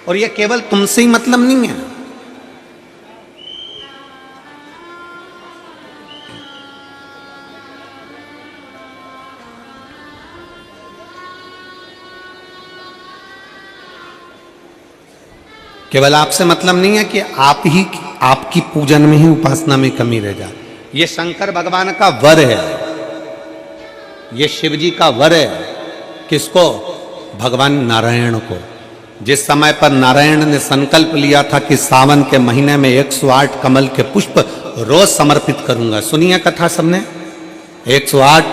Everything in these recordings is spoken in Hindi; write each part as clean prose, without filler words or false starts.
और ये केवल तुमसे ही मतलब नहीं है। केवल आपसे मतलब नहीं है कि आप ही आपकी पूजन में ही उपासना में कमी रह जाए। ये शंकर भगवान का वर है, ये शिव जी का वर है। किसको? भगवान नारायण को। जिस समय पर नारायण ने संकल्प लिया था कि सावन के महीने में 108 कमल के पुष्प रोज समर्पित करूंगा। सुनिए कथा सबने। 108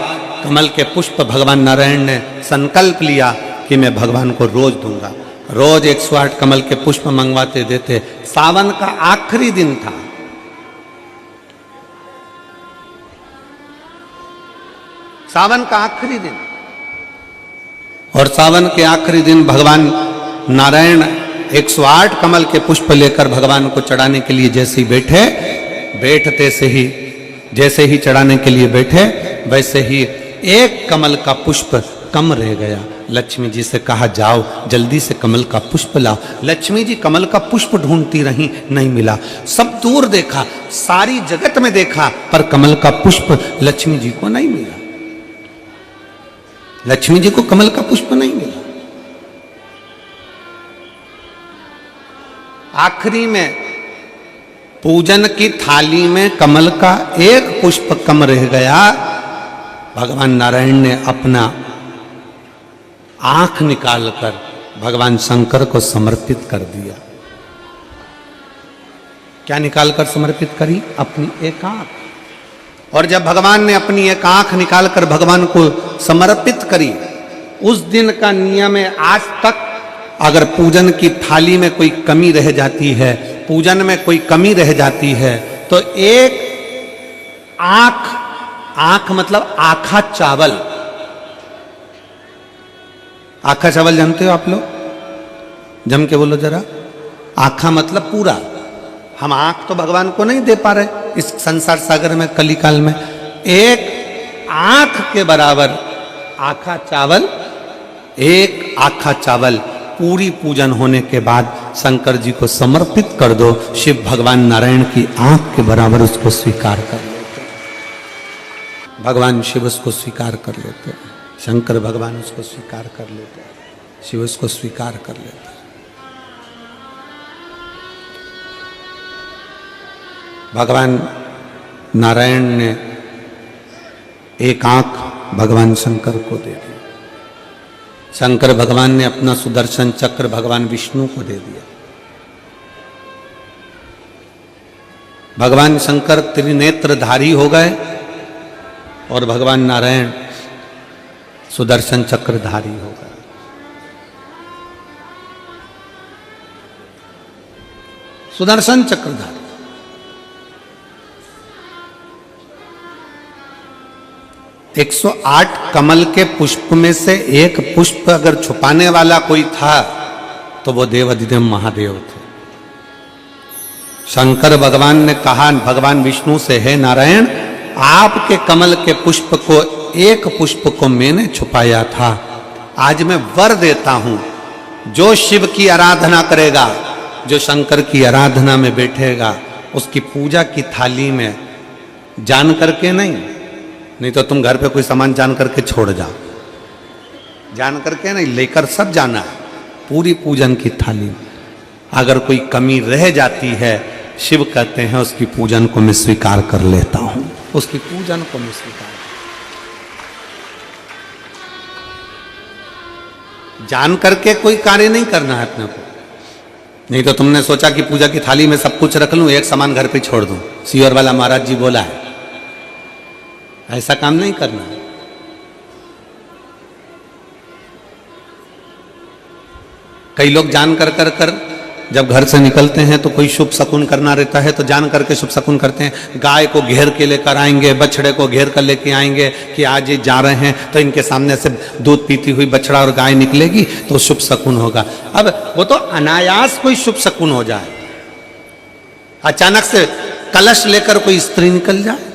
कमल के पुष्प भगवान नारायण ने संकल्प लिया कि मैं भगवान को रोज दूंगा। रोज 108 कमल के पुष्प मंगवाते देते। सावन का आखिरी दिन था। सावन का आखिरी दिन, और सावन के आखिरी दिन भगवान नारायण 108 कमल के पुष्प लेकर भगवान को चढ़ाने के लिए जैसे ही बैठे, बैठते से ही जैसे ही चढ़ाने के लिए बैठे, वैसे ही एक कमल का पुष्प कम रह गया। लक्ष्मी जी से कहा जाओ जल्दी से कमल का पुष्प लाओ। लक्ष्मी जी कमल का पुष्प ढूंढती रही, नहीं मिला। सब दूर देखा, सारी जगत में देखा, पर कमल का पुष्प लक्ष्मी जी को नहीं मिला। लक्ष्मी जी को कमल का पुष्प नहीं मिला। आखिरी में पूजन की थाली में कमल का एक पुष्प कम रह गया। भगवान नारायण ने अपना आंख निकालकर भगवान शंकर को समर्पित कर दिया। क्या निकालकर समर्पित करी? अपनी एक आंख। और जब भगवान ने अपनी एक आंख निकालकर भगवान को समर्पित करी, उस दिन का नियम है आज तक अगर पूजन की थाली में कोई कमी रह जाती है, पूजन में कोई कमी रह जाती है, तो एक आंख, आंख मतलब आखा चावल। आखा चावल जानते हो आप लोग? जम के बोलो जरा। आखा मतलब पूरा। हम आंख तो भगवान को नहीं दे पा रहे इस संसार सागर में, कलिकाल में। एक आंख के बराबर आखा चावल, एक आखा चावल पूरी पूजन होने के बाद शंकर जी को समर्पित कर दो। शिव भगवान नारायण की आंख के बराबर उसको स्वीकार कर लेते। भगवान शिव उसको स्वीकार कर लेते। शंकर भगवान उसको स्वीकार कर लेते, शिव उसको स्वीकार कर लेते। भगवान नारायण ने एक आंख भगवान शंकर को दे दी। शंकर भगवान ने अपना सुदर्शन चक्र भगवान विष्णु को दे दिया। भगवान शंकर त्रिनेत्रधारी हो गए और भगवान नारायण सुदर्शन चक्रधारी हो गए। सुदर्शन चक्रधारी। एक 108 कमल के पुष्प में से एक पुष्प अगर छुपाने वाला कोई था तो वो देवाधिदेव महादेव थे। शंकर भगवान ने कहा भगवान विष्णु से, हे नारायण, आपके कमल के पुष्प को, एक पुष्प को मैंने छुपाया था। आज मैं वर देता हूं, जो शिव की आराधना करेगा, जो शंकर की आराधना में बैठेगा, उसकी पूजा की थाली में जान करके नहीं तो तुम घर पे कोई सामान जान करके छोड़ जाओ, जान करके नहीं, लेकर सब जाना है। पूरी पूजन की थाली में अगर कोई कमी रह जाती है, शिव कहते हैं उसकी पूजन को मैं स्वीकार कर लेता हूं, उसकी पूजन को मैं स्वीकार। जान करके कोई कार्य नहीं करना है अपने को। नहीं तो तुमने सोचा कि पूजा की थाली में सब कुछ रख लूं, एक सामान घर पे छोड़ दूं। सियोर वाला महाराज जी बोला है, ऐसा काम नहीं करना है। कई लोग जान कर जब घर से निकलते हैं तो कोई शुभ शकुन करना रहता है तो जान करके शुभ शकुन करते हैं। गाय को घेर के लेकर आएंगे, बछड़े को घेर कर लेके आएंगे कि आज ये जा रहे हैं तो इनके सामने से दूध पीती हुई बछड़ा और गाय निकलेगी तो शुभ शकुन होगा। अब वो तो अनायास कोई शुभ शकुन हो जाए, अचानक से कलश लेकर कोई स्त्री निकल जाए,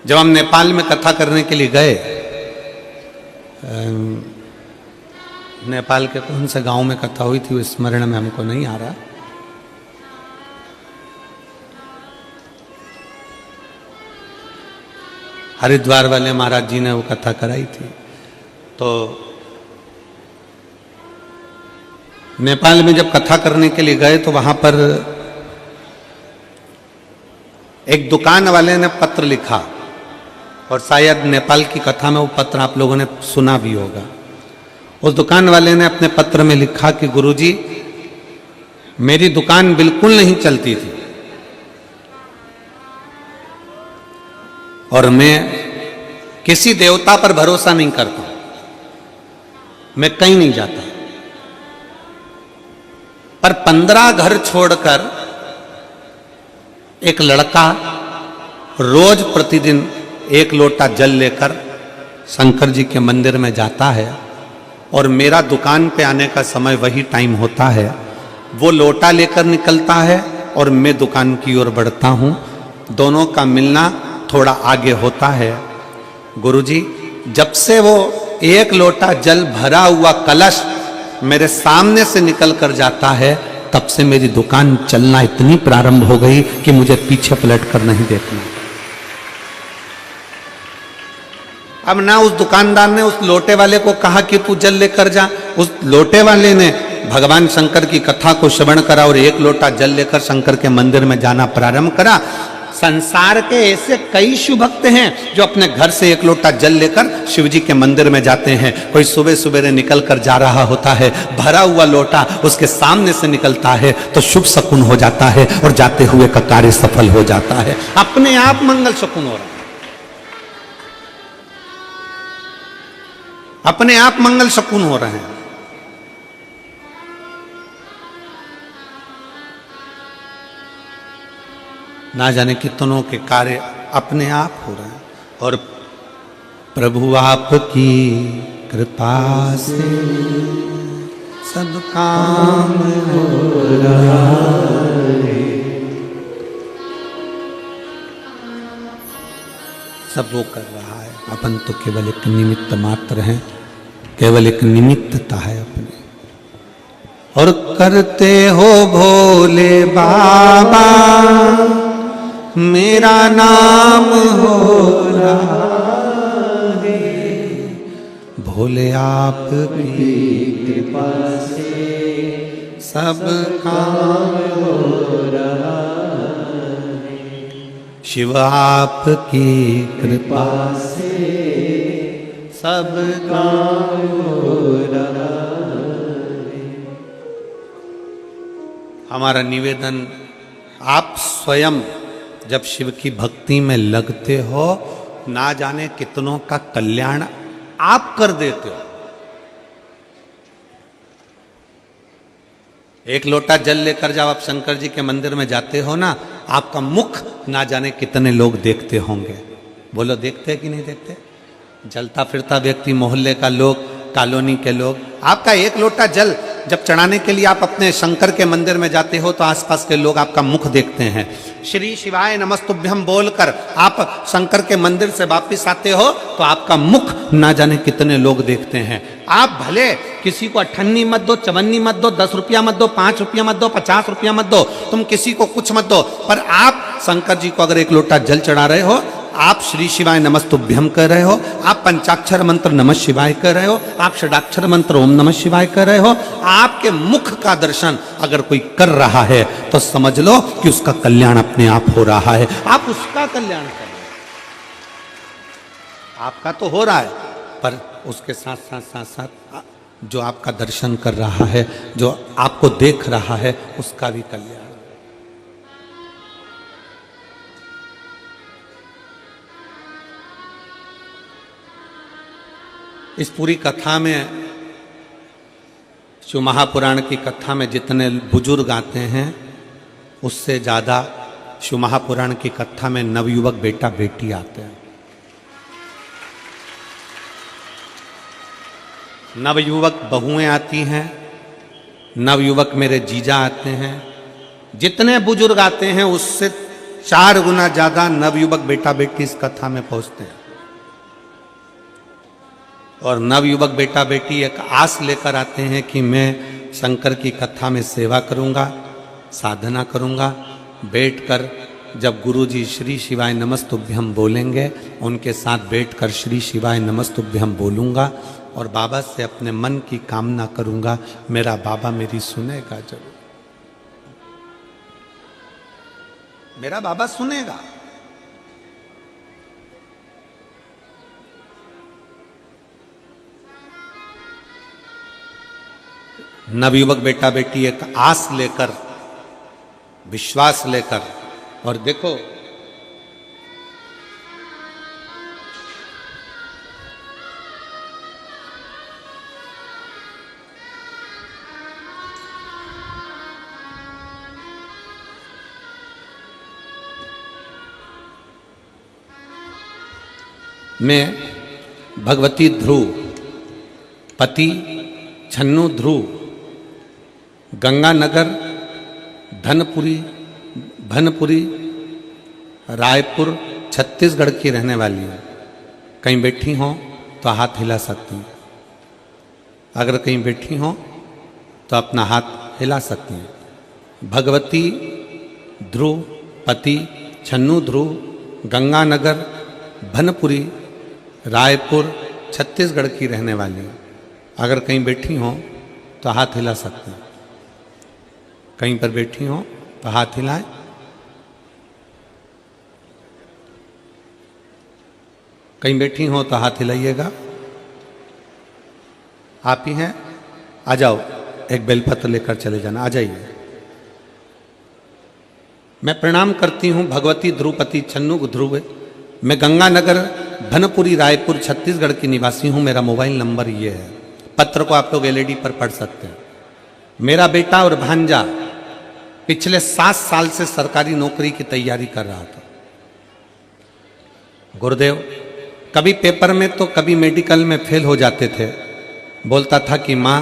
जब हम नेपाल में कथा करने के लिए गए, नेपाल के कौन से गांव में कथा हुई थी वो स्मरण में हमको नहीं आ रहा, हरिद्वार वाले महाराज जी ने वो कथा कराई थी। तो नेपाल में जब कथा करने के लिए गए तो वहां पर एक दुकान वाले ने पत्र लिखा, और शायद नेपाल की कथा में वो पत्र आप लोगों ने सुना भी होगा। उस दुकान वाले ने अपने पत्र में लिखा कि गुरुजी, मेरी दुकान बिल्कुल नहीं चलती थी और मैं किसी देवता पर भरोसा नहीं करता, मैं कहीं नहीं जाता, पर 15 घर छोड़कर एक लड़का रोज प्रतिदिन 1 लोटा जल लेकर शंकर जी के मंदिर में जाता है, और मेरा दुकान पे आने का समय वही टाइम होता है। वो लोटा लेकर निकलता है और मैं दुकान की ओर बढ़ता हूँ, दोनों का मिलना थोड़ा आगे होता है। गुरुजी, जब से वो 1 लोटा जल भरा हुआ कलश मेरे सामने से निकल कर जाता है, तब से मेरी दुकान चलना इतनी प्रारंभ हो गई कि मुझे पीछे पलट कर नहीं देखना। अब ना उस दुकानदार ने उस लोटे वाले को कहा कि तू जल लेकर जा, उस लोटे वाले ने भगवान शंकर की कथा को श्रवण करा और 1 लोटा जल लेकर शंकर के मंदिर में जाना प्रारंभ करा। संसार के ऐसे कई शिव भक्त हैं जो अपने घर से 1 लोटा जल लेकर शिव जी के मंदिर में जाते हैं। कोई सुबह सुबह निकल कर जा रहा होता है, भरा हुआ लोटा उसके सामने से निकलता है तो शुभ शकुन हो जाता है और जाते हुए का कार्य सफल हो जाता है, अपने आप मंगल शकुन हो रहा है, अपने आप मंगल शकुन हो रहे हैं। ना जाने कितनों के कार्य अपने आप हो रहे हैं, और प्रभु आपकी कृपा से सब काम हो रहा है। सब वो कर रहा है, अपन तो केवल एक निमित्त मात्र हैं, केवल एक निमित्तता है अपनी। और करते हो भोले बाबा मेरा नाम हो रहा है, भोले आपकी कृपा से सब काम हो रहा है, शिव आपकी कृपा से सब काम हो रहा है। हमारा निवेदन, आप स्वयं जब शिव की भक्ति में लगते हो, ना जाने कितनों का कल्याण आप कर देते हो। 1 लोटा जल लेकर जब आप शंकर जी के मंदिर में जाते हो ना, आपका मुख ना जाने कितने लोग देखते होंगे। बोलो, देखते हैं कि नहीं देखते? जलता फिरता व्यक्ति, मोहल्ले का लोग, कॉलोनी के लोग, आपका 1 लोटा जल जब चढ़ाने के लिए आप अपने शंकर के मंदिर में जाते हो तो आसपास के लोग आपका मुख देखते हैं। श्री शिवाय नमस्तुभ्यम बोलकर आप शंकर के मंदिर से वापिस आते हो तो आपका मुख ना जाने कितने लोग देखते हैं। आप भले किसी को 58 मत दो, 54 मत दो, 10 रुपया मत दो, 5 रुपया मत दो, 50 रुपया मत दो, तुम किसी को कुछ मत दो, पर आप शंकर जी को अगर 1 लोटा जल चढ़ा रहे हो, आप श्री शिवाय नमस्तुभ्यम कर रहे हो, आप पंचाक्षर मंत्र नमः शिवाय कर रहे हो, आप षडाक्षर मंत्र ओम नमः शिवाय कर रहे हो, आपके मुख का दर्शन अगर कोई कर रहा है तो समझ लो कि उसका कल्याण अपने आप हो रहा है। आप उसका कल्याण कर रहे हो, आपका तो हो रहा है, पर उसके साथ साथ साथ साथ जो आपका दर्शन कर रहा है, जो आपको देख रहा है, उसका भी कल्याण। इस पूरी कथा में, शिव महापुराण की कथा में जितने बुजुर्ग आते हैं, उससे ज़्यादा शिव महापुराण की कथा में नवयुवक बेटा बेटी आते हैं। नवयुवक बहुएं आती हैं, नवयुवक मेरे जीजा आते हैं, जितने बुजुर्ग आते हैं उससे 4 गुना ज्यादा नवयुवक बेटा बेटी इस कथा में पहुंचते हैं। और नवयुवक बेटा बेटी एक आस लेकर आते हैं कि मैं शंकर की कथा में सेवा करूंगा, साधना करूंगा, बैठकर जब गुरुजी श्री शिवाय नमस्तुभ्यम बोलेंगे उनके साथ बैठकर श्री शिवाय नमस्तुभ्यम बोलूंगा और बाबा से अपने मन की कामना करूंगा, मेरा बाबा मेरी सुनेगा जरूर, मेरा बाबा सुनेगा। नवयुवक बेटा बेटी एक आस लेकर, विश्वास लेकर, और देखो मैं भगवती ध्रुव, पति छन्नू ध्रुव, गंगानगर, भनपुरी, रायपुर, छत्तीसगढ़ की रहने वाली हूँ। कहीं बैठी हो तो हाथ हिला सकती हैं। अगर कहीं बैठी हो तो अपना हाथ हिला सकती हैं। भगवती ध्रुव, पति छन्नू ध्रुव, गंगानगर, भनपुरी, रायपुर, छत्तीसगढ़ की रहने वाली हूँ। अगर कहीं बैठी हो तो हाथ हिला सकती हैं। कहीं पर बैठी हो तो हाथ हिलाएं। कहीं बैठी हो तो हाथ हिलाइएगा। आप ही हैं, आ जाओ, एक बेलपत्र लेकर चले जाना, आ जाइए। मैं प्रणाम करती हूँ भगवती ध्रुवपति छन्नू ध्रुव। मैं गंगानगर, भनपुरी, रायपुर, छत्तीसगढ़ की निवासी हूँ। मेरा मोबाइल नंबर ये है। पत्र को आप लोग एलईडी पर पढ़ सकते हैं। मेरा बेटा और भांजा पिछले 7 साल से सरकारी नौकरी की तैयारी कर रहा था। गुरुदेव कभी पेपर में तो कभी मेडिकल में फेल हो जाते थे। बोलता था कि माँ,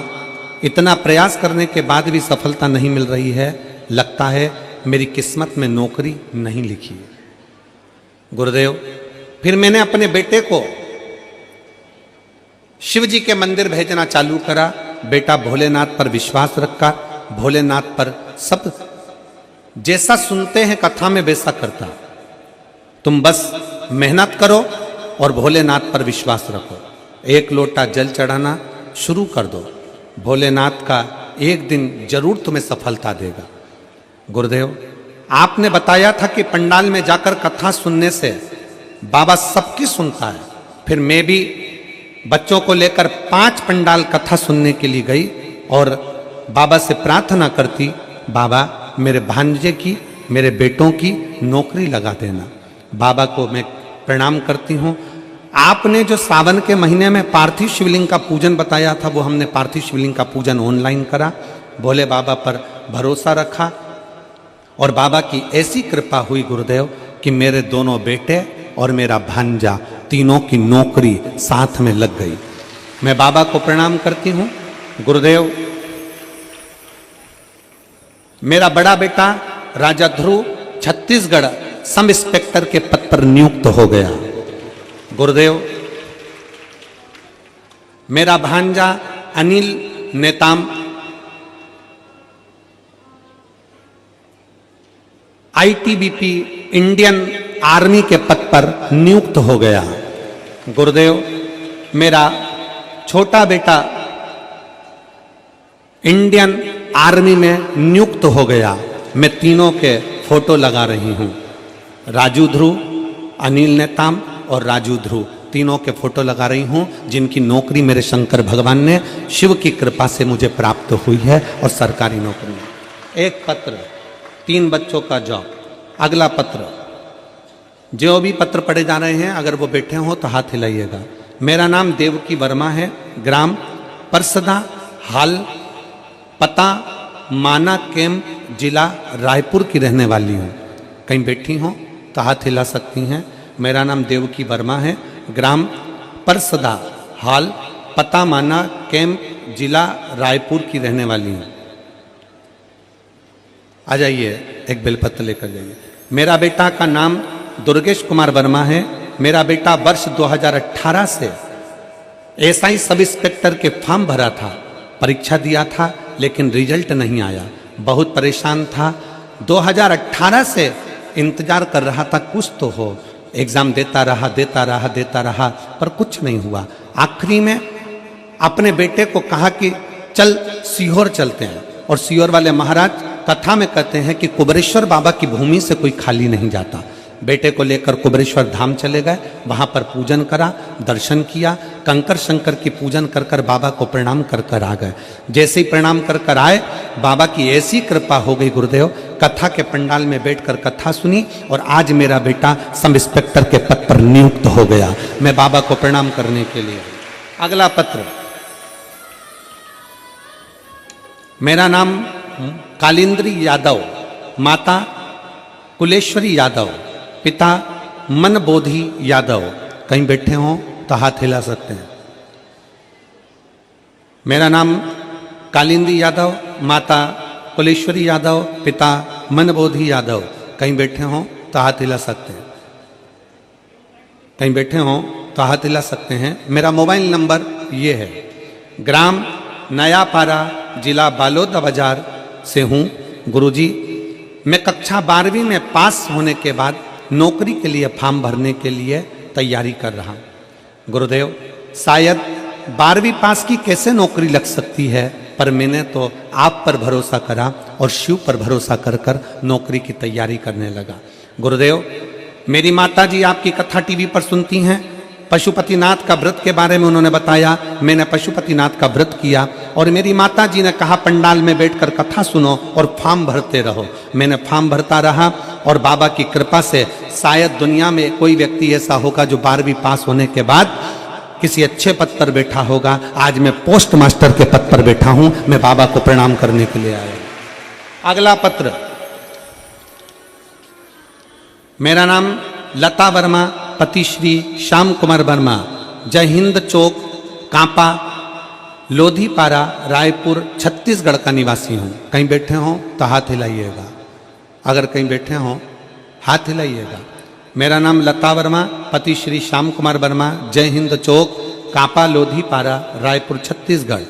इतना प्रयास करने के बाद भी सफलता नहीं मिल रही है, लगता है मेरी किस्मत में नौकरी नहीं लिखी है। गुरुदेव फिर मैंने अपने बेटे को शिव जी के मंदिर भेजना चालू करा। बेटा भोलेनाथ पर विश्वास रखा, भोलेनाथ पर सब जैसा सुनते हैं कथा में वैसा करता। तुम बस मेहनत करो और भोलेनाथ पर विश्वास रखो। 1 लोटा जल चढ़ाना शुरू कर दो, भोलेनाथ का एक दिन जरूर तुम्हें सफलता देगा। गुरुदेव आपने बताया था कि पंडाल में जाकर कथा सुनने से बाबा सबकी सुनता है। फिर मैं भी बच्चों को लेकर 5 पंडाल कथा सुनने के लिए गई और बाबा से प्रार्थना करती, बाबा मेरे भांजे की, मेरे बेटों की नौकरी लगा देना। बाबा को मैं प्रणाम करती हूँ। आपने जो सावन के महीने में पार्थिव शिवलिंग का पूजन बताया था, वो हमने पार्थिव शिवलिंग का पूजन ऑनलाइन करा। भोले बाबा पर भरोसा रखा और बाबा की ऐसी कृपा हुई गुरुदेव कि मेरे दोनों बेटे और मेरा भांजा तीनों की नौकरी साथ में लग गई। मैं बाबा को प्रणाम करती हूँ। गुरुदेव मेरा बड़ा बेटा राजा ध्रुव छत्तीसगढ़ सब इंस्पेक्टर के पद पर नियुक्त हो गया। गुरुदेव मेरा भांजा Anil Netam ITBP Indian army के पद पर नियुक्त हो गया। गुरुदेव मेरा छोटा बेटा इंडियन आर्मी में नियुक्त हो गया। मैं तीनों के फोटो लगा रही हूँ। राजू ध्रुव, अनिल नेताम और राजू ध्रुव तीनों के फोटो लगा रही हूँ, जिनकी नौकरी मेरे शंकर भगवान ने शिव की कृपा से मुझे प्राप्त हुई है और सरकारी नौकरी। एक पत्र, 3 बच्चों का जॉब। अगला पत्र, जो भी पत्र पढ़े जा रहे हैं अगर वो बैठे हो तो हाथ हिलाइएगा। मेरा नाम देवकी वर्मा है, ग्राम परसदा, हाल पता माना कैंप, जिला रायपुर की रहने वाली हूँ। कहीं बैठी हो तो हाथ हिला सकती हैं। मेरा नाम देवकी वर्मा है, ग्राम परसदा, हाल पता माना कैंप, जिला रायपुर की रहने वाली हूँ। आ जाइए, एक बेलपत्र लेकर जाइए। मेरा बेटा का नाम दुर्गेश कुमार वर्मा है। मेरा बेटा वर्ष 2018 से एसआई सब इंस्पेक्टर के फॉर्म भरा था, परीक्षा दिया था, लेकिन रिजल्ट नहीं आया। बहुत परेशान था। 2018 से इंतजार कर रहा था कुछ तो हो। एग्जाम देता रहा, पर कुछ नहीं हुआ। आखिरी में अपने बेटे को कहा कि चल सीहोर चलते हैं, और सीहोर वाले महाराज कथा में कहते हैं कि कुबरेश्वर बाबा की भूमि से कोई खाली नहीं जाता। बेटे को लेकर कुबरेश्वर धाम चले गए, वहां पर पूजन करा, दर्शन किया, कंकर शंकर की पूजन कर कर बाबा को प्रणाम कर कर आ गए। जैसे ही प्रणाम कर कर आए, बाबा की ऐसी कृपा हो गई गुरुदेव, कथा के पंडाल में बैठकर कथा सुनी, और आज मेरा बेटा सब इंस्पेक्टर के पद पर नियुक्त हो गया। मैं बाबा को प्रणाम करने के लिए। अगला पत्र। मेरा नाम कालिंद्री यादव, माता कुलेश्वरी यादव, पिता मनबोधि यादव। कहीं बैठे हों तो हाथ हिला सकते हैं। मेरा नाम कालिंदी यादव, माता कुलेश्वरी यादव, पिता मनबोधि यादव। कहीं बैठे हों तो हाथ हिला सकते हैं। कहीं बैठे हों तो हाथ हिला सकते हैं। मेरा मोबाइल नंबर ये है। ग्राम नयापारा, जिला बालोद बाजार से हूँ। गुरुजी, मैं कक्षा 12वीं में पास होने के बाद नौकरी के लिए फॉर्म भरने के लिए तैयारी कर रहा हूँ। गुरुदेव, शायद 12वीं पास की कैसे नौकरी लग सकती है, पर मैंने तो आप पर भरोसा करा और शिव पर भरोसा कर कर नौकरी की तैयारी करने लगा। गुरुदेव, मेरी माता जी आपकी कथा टीवी पर सुनती हैं। पशुपतिनाथ का व्रत के बारे में उन्होंने बताया। मैंने पशुपतिनाथ का व्रत किया, और मेरी माता जी ने कहा पंडाल में बैठकर कथा सुनो और फॉर्म भरते रहो। मैंने फॉर्म भरता रहा, और बाबा की कृपा से शायद दुनिया में कोई व्यक्ति ऐसा होगा जो 12वीं पास होने के बाद किसी अच्छे पद पर बैठा होगा। आज मैं पोस्ट मास्टर के पद पर बैठा हूं। मैं बाबा को प्रणाम करने के लिए आया। अगला पत्र। मेरा नाम लता वर्मा, पति श्री श्याम कुमार वर्मा, जय हिंद चौक, कांपा, लोधीपारा, रायपुर, छत्तीसगढ़ का निवासी हूँ। कहीं बैठे हों तो हाथ हिलाइएगा। अगर कहीं बैठे हों हाथ हिलाइएगा। मेरा नाम लता वर्मा, पति श्री श्याम कुमार वर्मा, जय हिंद चौक, कांपा, लोधीपारा, रायपुर, छत्तीसगढ़।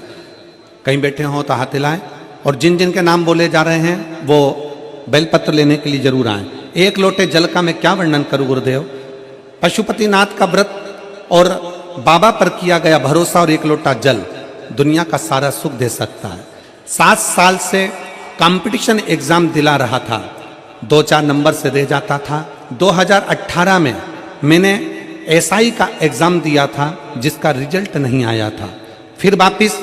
कहीं बैठे हों तो हाथ हिलाएं। और जिन जिन के नाम बोले जा रहे हैं वो बेलपत्र लेने के लिए जरूर आएँ। एक लोटे जल का मैं क्या वर्णन करूँ गुरुदेव। पशुपतिनाथ का व्रत और बाबा पर किया गया भरोसा और एक लोटा जल दुनिया का सारा सुख दे सकता है। 7 साल से कंपटीशन एग्जाम दिला रहा था, 2-4 नंबर से रह जाता था। 2018 में मैंने एसआई का एग्जाम दिया था, जिसका रिजल्ट नहीं आया था। फिर वापिस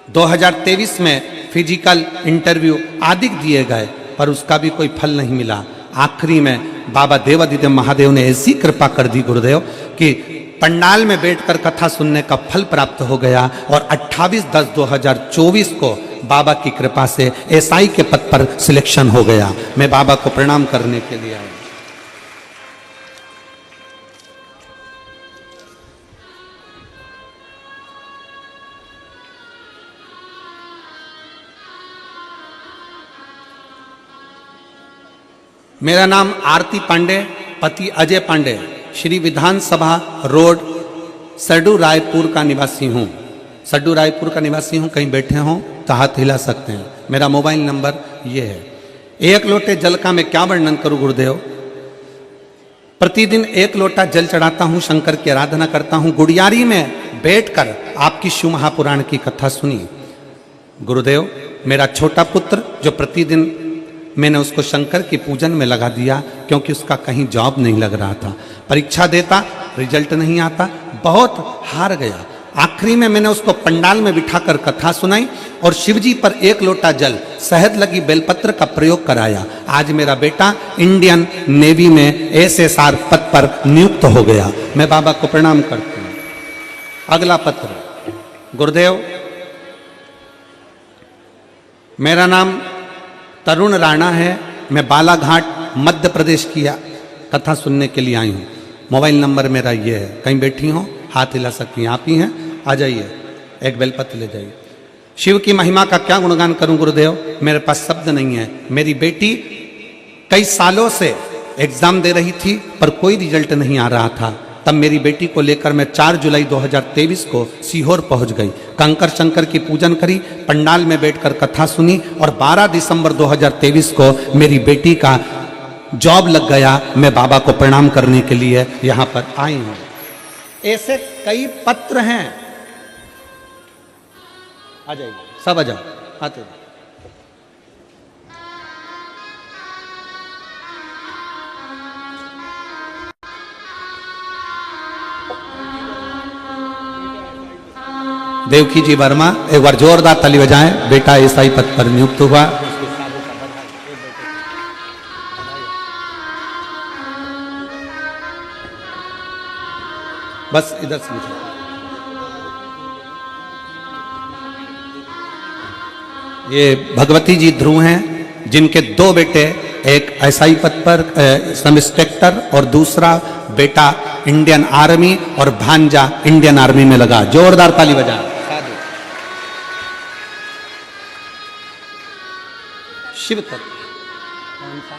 2023 में फिजिकल इंटरव्यू आदि दिए गए, पर उसका भी कोई फल नहीं मिला। आखिरी में बाबा देवादिदेव महादेव ने ऐसी कृपा कर दी गुरुदेव कि पंडाल में बैठकर कथा सुनने का फल प्राप्त हो गया, और 28/10/2024 को बाबा की कृपा से एसआई के पद पर सिलेक्शन हो गया। मैं बाबा को प्रणाम करने के लिए आया। मेरा नाम आरती पांडे, पति अजय पांडे, श्री विधानसभा रोड, सड्डू रायपुर का निवासी हूँ। सड्डू रायपुर का निवासी हूँ। कहीं बैठे हों तो हाथ हिला सकते हैं। मेरा मोबाइल नंबर ये है। एक लोटे जल का मैं क्या वर्णन करूँ गुरुदेव। प्रतिदिन 1 लोटा जल चढ़ाता हूँ, शंकर की आराधना करता हूँ। गुड़ियारी में बैठकर आपकी शिव महापुराण की कथा सुनी। गुरुदेव, मेरा छोटा पुत्र जो प्रतिदिन मैंने उसको शंकर की पूजन में लगा दिया, क्योंकि उसका कहीं जॉब नहीं लग रहा था। परीक्षा देता, रिजल्ट नहीं आता, बहुत हार गया। आखिरी में मैंने उसको पंडाल में बिठाकर कथा सुनाई और शिवजी पर 1 लोटा जल, शहद लगी बेलपत्र का प्रयोग कराया। आज मेरा बेटा इंडियन नेवी में एसएसआर पद पर नियुक्त हो गया। मैं बाबा को प्रणाम करती हूँ। अगला पत्र। गुरुदेव, मेरा नाम तरुण राणा है। मैं बालाघाट मध्य प्रदेश की कथा सुनने के लिए आई हूँ। मोबाइल नंबर मेरा ये है। कहीं बैठी हो हाथ हिला सकती हैं। आप ही हैं, आ जाइए, एक बेलपत्र ले जाइए। शिव की महिमा का क्या गुणगान करूं गुरुदेव, मेरे पास शब्द नहीं है। मेरी बेटी कई सालों से एग्जाम दे रही थी पर कोई रिजल्ट नहीं आ रहा था। तब मेरी बेटी को लेकर मैं 4 जुलाई 2023 को सीहोर पहुंच गई। कंकर शंकर की पूजन करी, पंडाल में बैठकर कथा सुनी और 12 दिसंबर 2023 को मेरी बेटी का जॉब लग गया। मैं बाबा को प्रणाम करने के लिए यहां पर आई हूं। ऐसे कई पत्र हैं। आ जाइए, सब आ जाओ, आते जाओ। देवकी जी वर्मा, एक बार जोरदार ताली बजाएं। बेटा ईसाई पद पर नियुक्त हुआ। बस इधर से लिखो। ये भगवती जी ध्रुव हैं, जिनके 2 बेटे, एक एसआई पद पर सब इंस्पेक्टर और दूसरा बेटा इंडियन आर्मी और भांजा इंडियन आर्मी में लगा। जोरदार ताली बजाएं। शिव तत्व कौन सा?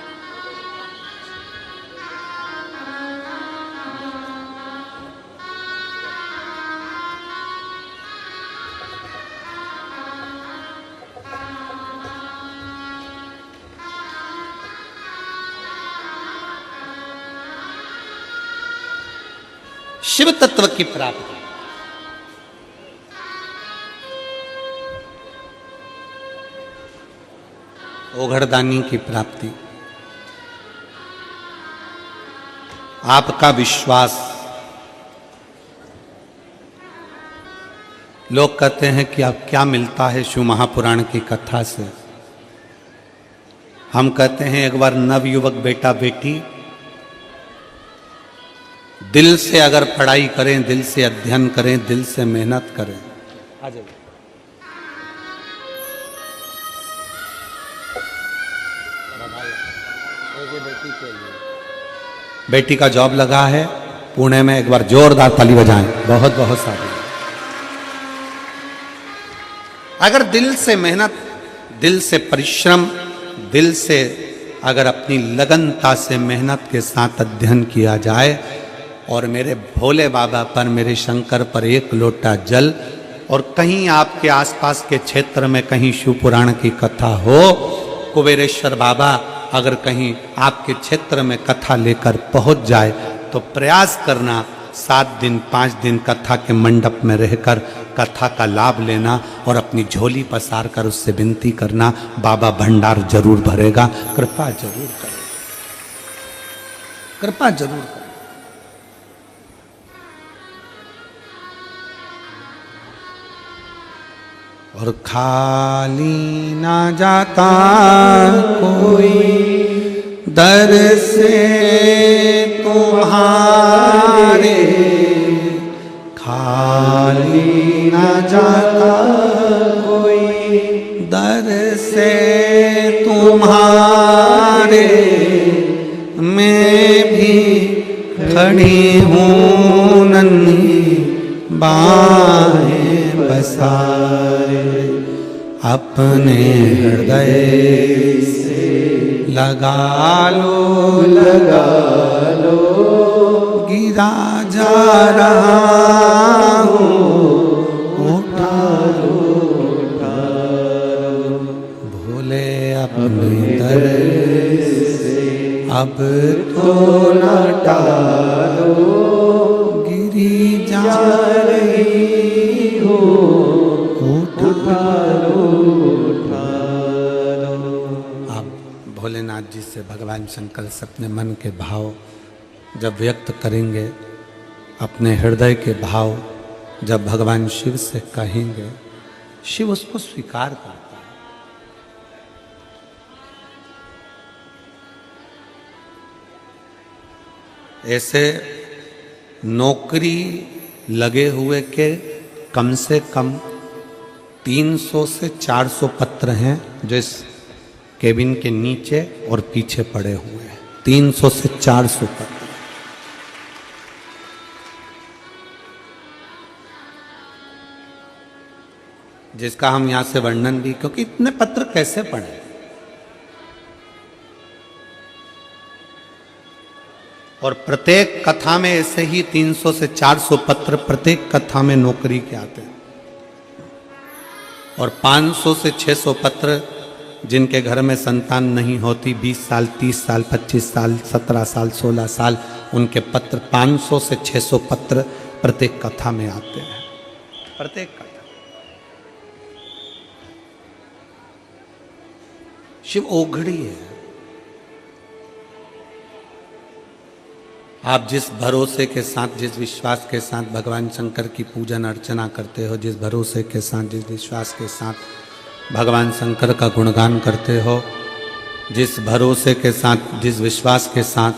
शिव तत्व की प्राप्ति। ओघड़दानी की प्राप्ति। आपका विश्वास। लोग कहते हैं कि अब क्या मिलता है शिव महापुराण की कथा से। हम कहते हैं एक बार नवयुवक बेटा बेटी दिल से अगर पढ़ाई करें, दिल से अध्ययन करें, दिल से मेहनत करें। आ जाइए। बेटी का जॉब लगा है पुणे में, एक बार जोरदार ताली बजाएं। बहुत बहुत सारे। अगर दिल से मेहनत, दिल से परिश्रम, दिल से अगर अपनी लगनता से मेहनत के साथ अध्ययन किया जाए और मेरे भोले बाबा पर, मेरे शंकर पर एक लोटा जल, और कहीं आपके आसपास के क्षेत्र में कहीं शिव पुराण की कथा हो, कुबेरेश्वर बाबा अगर कहीं आपके क्षेत्र में कथा लेकर पहुंच जाए तो प्रयास करना 7 दिन 5 दिन कथा के मंडप में रहकर कथा का लाभ लेना और अपनी झोली पसार कर उससे विनती करना, बाबा भंडार जरूर भरेगा। कृपा जरूर करें, कृपा जरूर करें। और खाली ना जाता कोई दर से तुम्हारे, खाली ना जाता कोई दर से तुम्हारे, मैं भी खड़ी हूँ नन्ही बाहें बसाए, अपने हृदय से लगा लो, लगा लो, गिरा जा रहा हूँ, उठा लो, उठा लो, भोले अपने दर से अब तो न टालो, गिरी जा रही हो, उठा लो, उठा लो। आप भोलेनाथ जी से भगवान शंकर से अपने मन के भाव जब व्यक्त करेंगे, अपने हृदय के भाव जब भगवान शिव से कहेंगे, शिव उसको स्वीकार करता है। ऐसे नौकरी लगे हुए के कम से कम 300 से 400 पत्र हैं जो इस केबिन के नीचे और पीछे पड़े हुए हैं। 300 से 400 पत्र। जिसका हम यहां से वर्णन भी, क्योंकि इतने पत्र कैसे पढ़े। और प्रत्येक कथा में ऐसे ही 300 से 400 पत्र प्रत्येक कथा में नौकरी के आते हैं, और 500 से 600 पत्र जिनके घर में संतान नहीं होती, 20 साल 30 साल 25 साल 17 साल 16 साल, उनके पत्र 500 से 600 पत्र प्रत्येक कथा में आते हैं। प्रत्येक कथा शिव ओघड़ी है। आप जिस भरोसे के साथ, जिस विश्वास के साथ भगवान शंकर की पूजन अर्चना करते हो, जिस भरोसे के साथ, जिस विश्वास के साथ भगवान शंकर का गुणगान करते हो, जिस भरोसे के साथ, जिस विश्वास के साथ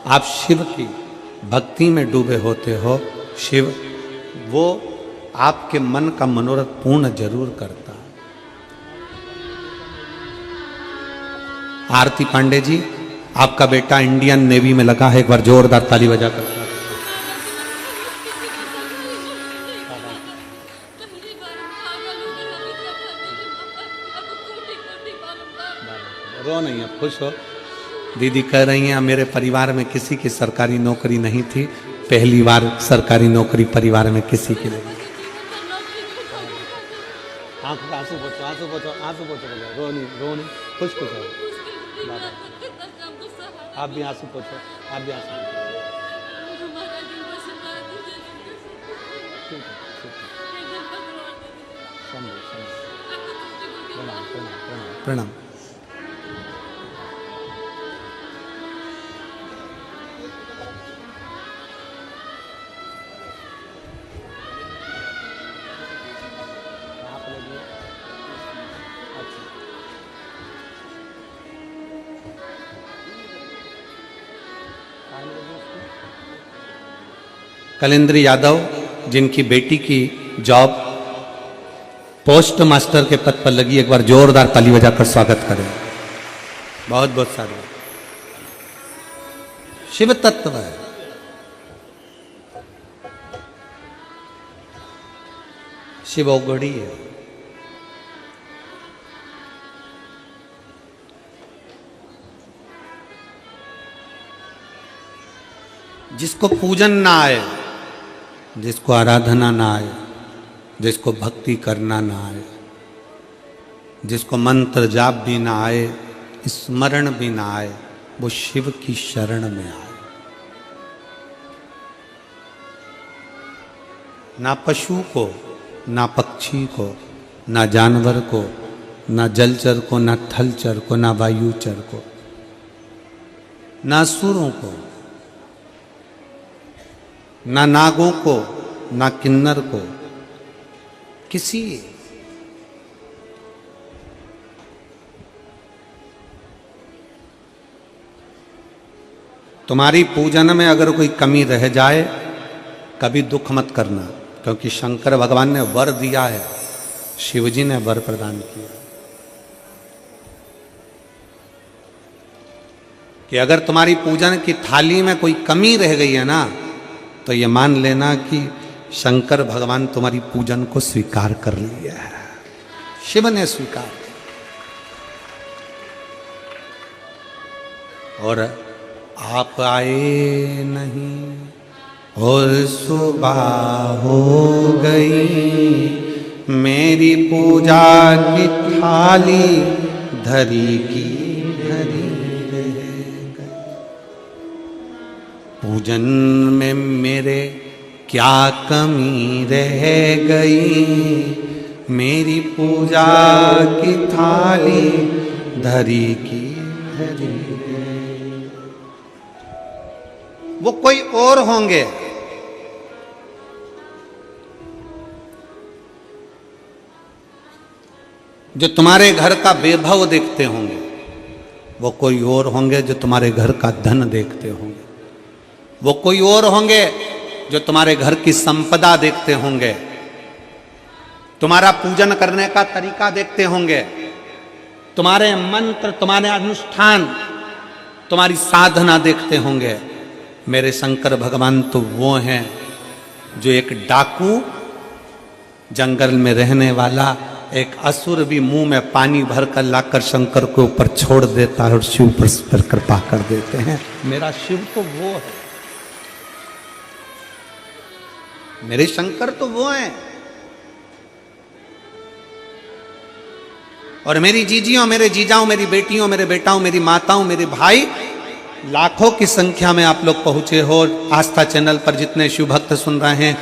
आप शिव की भक्ति में डूबे होते हो, शिव वो आपके मन का मनोरथ पूर्ण जरूर करता है। आरती पांडे जी, आपका बेटा इंडियन नेवी में लगा है, एक बार जोरदार ताली बजाकर। रो नहीं, अब खुश हो। दीदी कह रही हैं मेरे परिवार में किसी की सरकारी नौकरी नहीं थी, पहली बार सरकारी नौकरी परिवार में किसी की नहीं। आंसू पोछो, आंसू पोछो, आंसू पोछो, रो नहीं, रो नहीं, खुश खुश हो। आप भी आंसू पोछो, आप भी आंसू पोछो। प्रणाम प्रणाम प्रणाम प्रणाम। कलेंद्री यादव, जिनकी बेटी की जॉब पोस्ट मास्टर के पद पर लगी, एक बार जोरदार ताली बजाकर स्वागत करें। बहुत बहुत सारे शिव तत्व है। शिव ओघड़ी है। जिसको पूजन ना आए, जिसको आराधना ना आए, जिसको भक्ति करना ना आए, जिसको मंत्र जाप भी ना आए, स्मरण भी ना आए, वो शिव की शरण में आए। ना पशु को, ना पक्षी को, ना जानवर को, ना जलचर को, ना थलचर को, ना वायुचर को, ना असुरों को, ना नागों को, ना किन्नर को, किसी तुम्हारी पूजन में अगर कोई कमी रह जाए, कभी दुख मत करना, क्योंकि शंकर भगवान ने वर दिया है, शिवजी ने वर प्रदान किया कि अगर तुम्हारी पूजन की थाली में कोई कमी रह गई है ना, तो ये मान लेना कि शंकर भगवान तुम्हारी पूजन को स्वीकार कर लिया है, शिव ने स्वीकार। और आप आए नहीं और सुबह हो गई, मेरी पूजा की थाली धरी की धरी रह गई। पूजन में मेरे क्या कमी रह गई, मेरी पूजा की थाली धरी की धरी। वो कोई और होंगे, जो तुम्हारे घर का वैभव देखते होंगे, वो कोई और होंगे जो तुम्हारे घर का धन देखते होंगे, वो कोई और होंगे जो तुम्हारे घर की संपदा देखते होंगे, तुम्हारा पूजन करने का तरीका देखते होंगे, तुम्हारे मंत्र, तुम्हारे अनुष्ठान, तुम्हारी साधना देखते होंगे। मेरे शंकर भगवान तो वो हैं जो एक डाकू, जंगल में रहने वाला, एक असुर भी मुंह में पानी भरकर लाकर शंकर के ऊपर छोड़ देता है और शिव पर कृपा कर देते हैं। मेरा शिव तो वो है, मेरे शंकर तो वो हैं। और मेरी जीजियों, मेरे जीजाओं, मेरी बेटियों, मेरे बेटाओं, मेरी माताओं, मेरे भाई, लाखों की संख्या में आप लोग पहुंचे हो। आस्था चैनल पर जितने शिव भक्त सुन रहे हैं,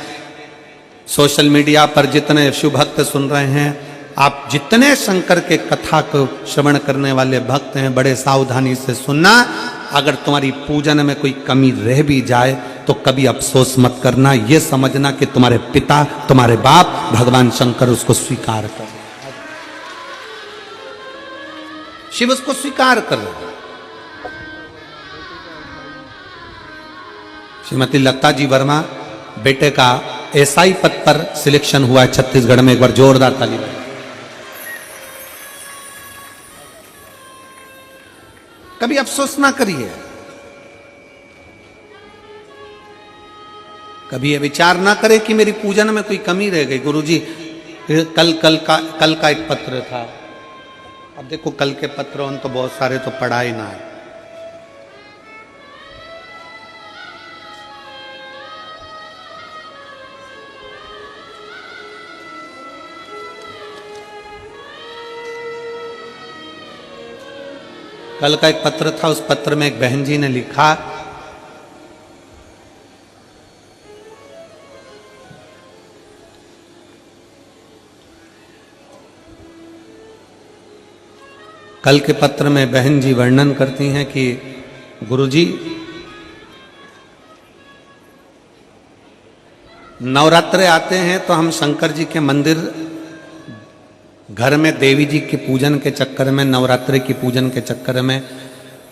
सोशल मीडिया पर जितने शिव भक्त सुन रहे हैं, आप जितने शंकर के कथा को श्रवण करने वाले भक्त हैं, बड़े सावधानी से सुनना। अगर तुम्हारी पूजन में कोई कमी रह भी जाए तो कभी अफसोस मत करना, ये समझना कि तुम्हारे पिता, तुम्हारे बाप भगवान शंकर उसको स्वीकार कर, शिव उसको स्वीकार कर रहे। श्रीमती लता जी वर्मा बेटे का एसआई पद पर सिलेक्शन हुआ है छत्तीसगढ़ में, एक बार जोरदार ताली बजाएं। कभी अफसोस ना करिए, कभी ये विचार ना करें कि मेरी पूजन में कोई कमी रह गई। गुरुजी कल का एक पत्र था। अब देखो कल के पत्र उन तो बहुत सारे तो पढ़ा ही ना है। कल का एक पत्र था, उस पत्र में एक बहन जी ने लिखा, कल के पत्र में बहन जी वर्णन करती हैं कि गुरुजी नवरात्रे आते हैं तो हम शंकर जी के मंदिर, घर में देवी जी के पूजन के चक्कर में, नवरात्रि की पूजन के चक्कर में,